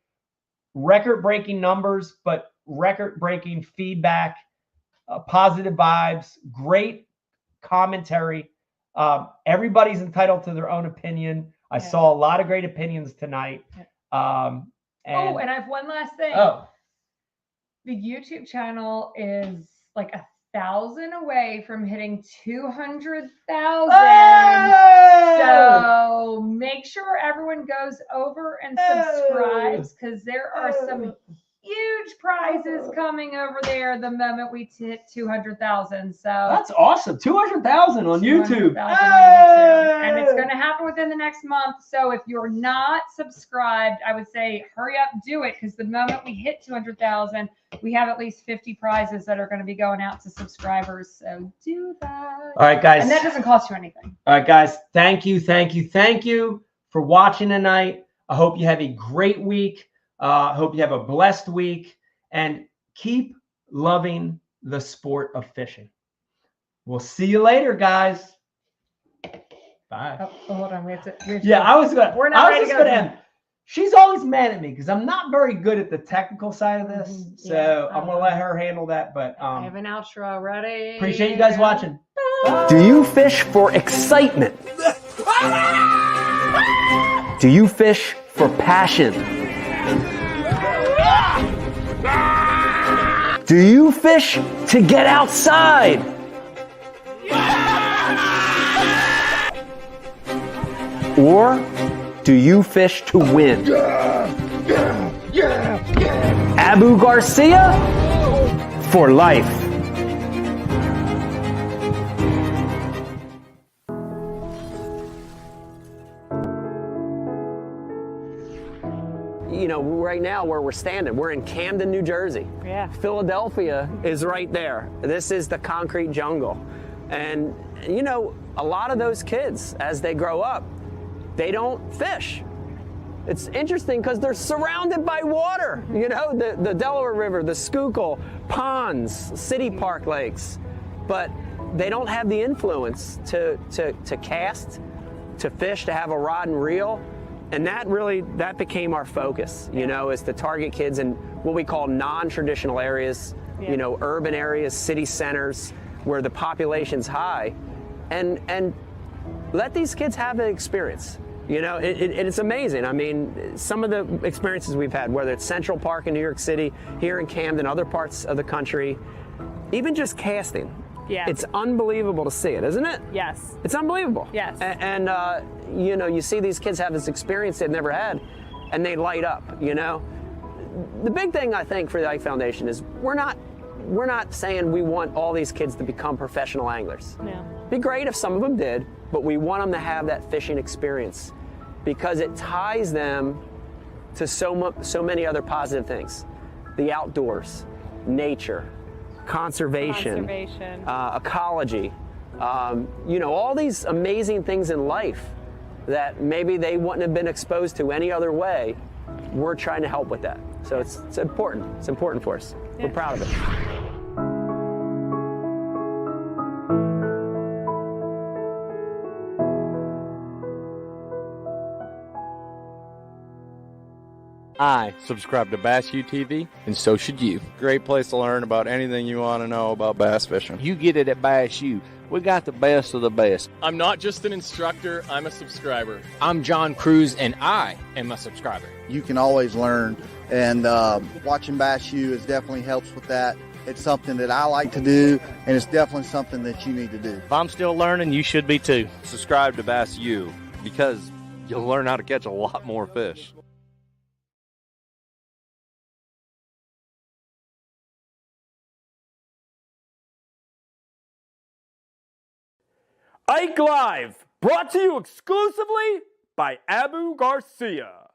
record-breaking numbers, but record-breaking feedback, positive vibes, great commentary. Everybody's entitled to their own opinion. I saw a lot of great opinions tonight. And I have one last thing. Oh. The YouTube channel is like 1,000 away from hitting 200,000. So make sure everyone goes over and subscribes because there are some huge prizes coming over there the moment we hit 200,000. So that's awesome. 200,000 on YouTube. And it's going to happen within the next month. So if you're not subscribed, I would say hurry up, do it. Because the moment we hit 200,000, we have at least 50 prizes that are going to be going out to subscribers. So do that. All right, guys. And that doesn't cost you anything. All right, guys. Thank you for watching tonight. I hope you have a great week. Hope you have a blessed week and keep loving the sport of fishing. We'll see you later, guys. Bye. Oh, hold on. We have to I was We're not ready to go. end. She's always mad at me because I'm not very good at the technical side of this. So I'm going to let her handle that. But I have an outro ready. Appreciate you guys watching. Do you fish for excitement? Do you fish for passion? Do you fish to get outside? Or do you fish to win? Abu Garcia for life. You know, right now where we're standing, we're in Camden, New Jersey. Yeah. Philadelphia is right there. This is the concrete jungle. And, you know, a lot of those kids, as they grow up, they don't fish. It's interesting because they're surrounded by water. You know, the Delaware River, the Schuylkill, ponds, city park lakes. But they don't have the influence to cast, to fish, to have a rod and reel. And that became our focus, you know, is to target kids in what we call non-traditional areas, you know, urban areas, city centers, where the population's high, and let these kids have an experience. You know, it's amazing. I mean, some of the experiences we've had, whether it's Central Park in New York City, here in Camden, other parts of the country, even just casting. Yeah. It's unbelievable to see it, isn't it? Yes. It's unbelievable. Yes. And you know, you see these kids have this experience they've never had, and they light up, you know? The big thing, I think, for the Ike Foundation is we're not saying we want all these kids to become professional anglers. No. It'd be great if some of them did, but we want them to have that fishing experience because it ties them to so many other positive things. The outdoors, nature, conservation. Ecology, you know, all these amazing things in life that maybe they wouldn't have been exposed to any other way. We're trying to help with that. So it's important. It's important for us. Yeah. We're proud of it. I subscribe to Bass U TV, and so should you. Great place to learn about anything you want to know about bass fishing. You get it at Bass U. We got the best of the best. I'm not just an instructor, I'm a subscriber. I'm John Cruz, and I am a subscriber. You can always learn, and watching Bass U is definitely helps with that. It's something that I like to do, and it's definitely something that you need to do. If I'm still learning, you should be too. Subscribe to Bass U because you'll learn how to catch a lot more fish. Ike Live, brought to you exclusively by Abu Garcia.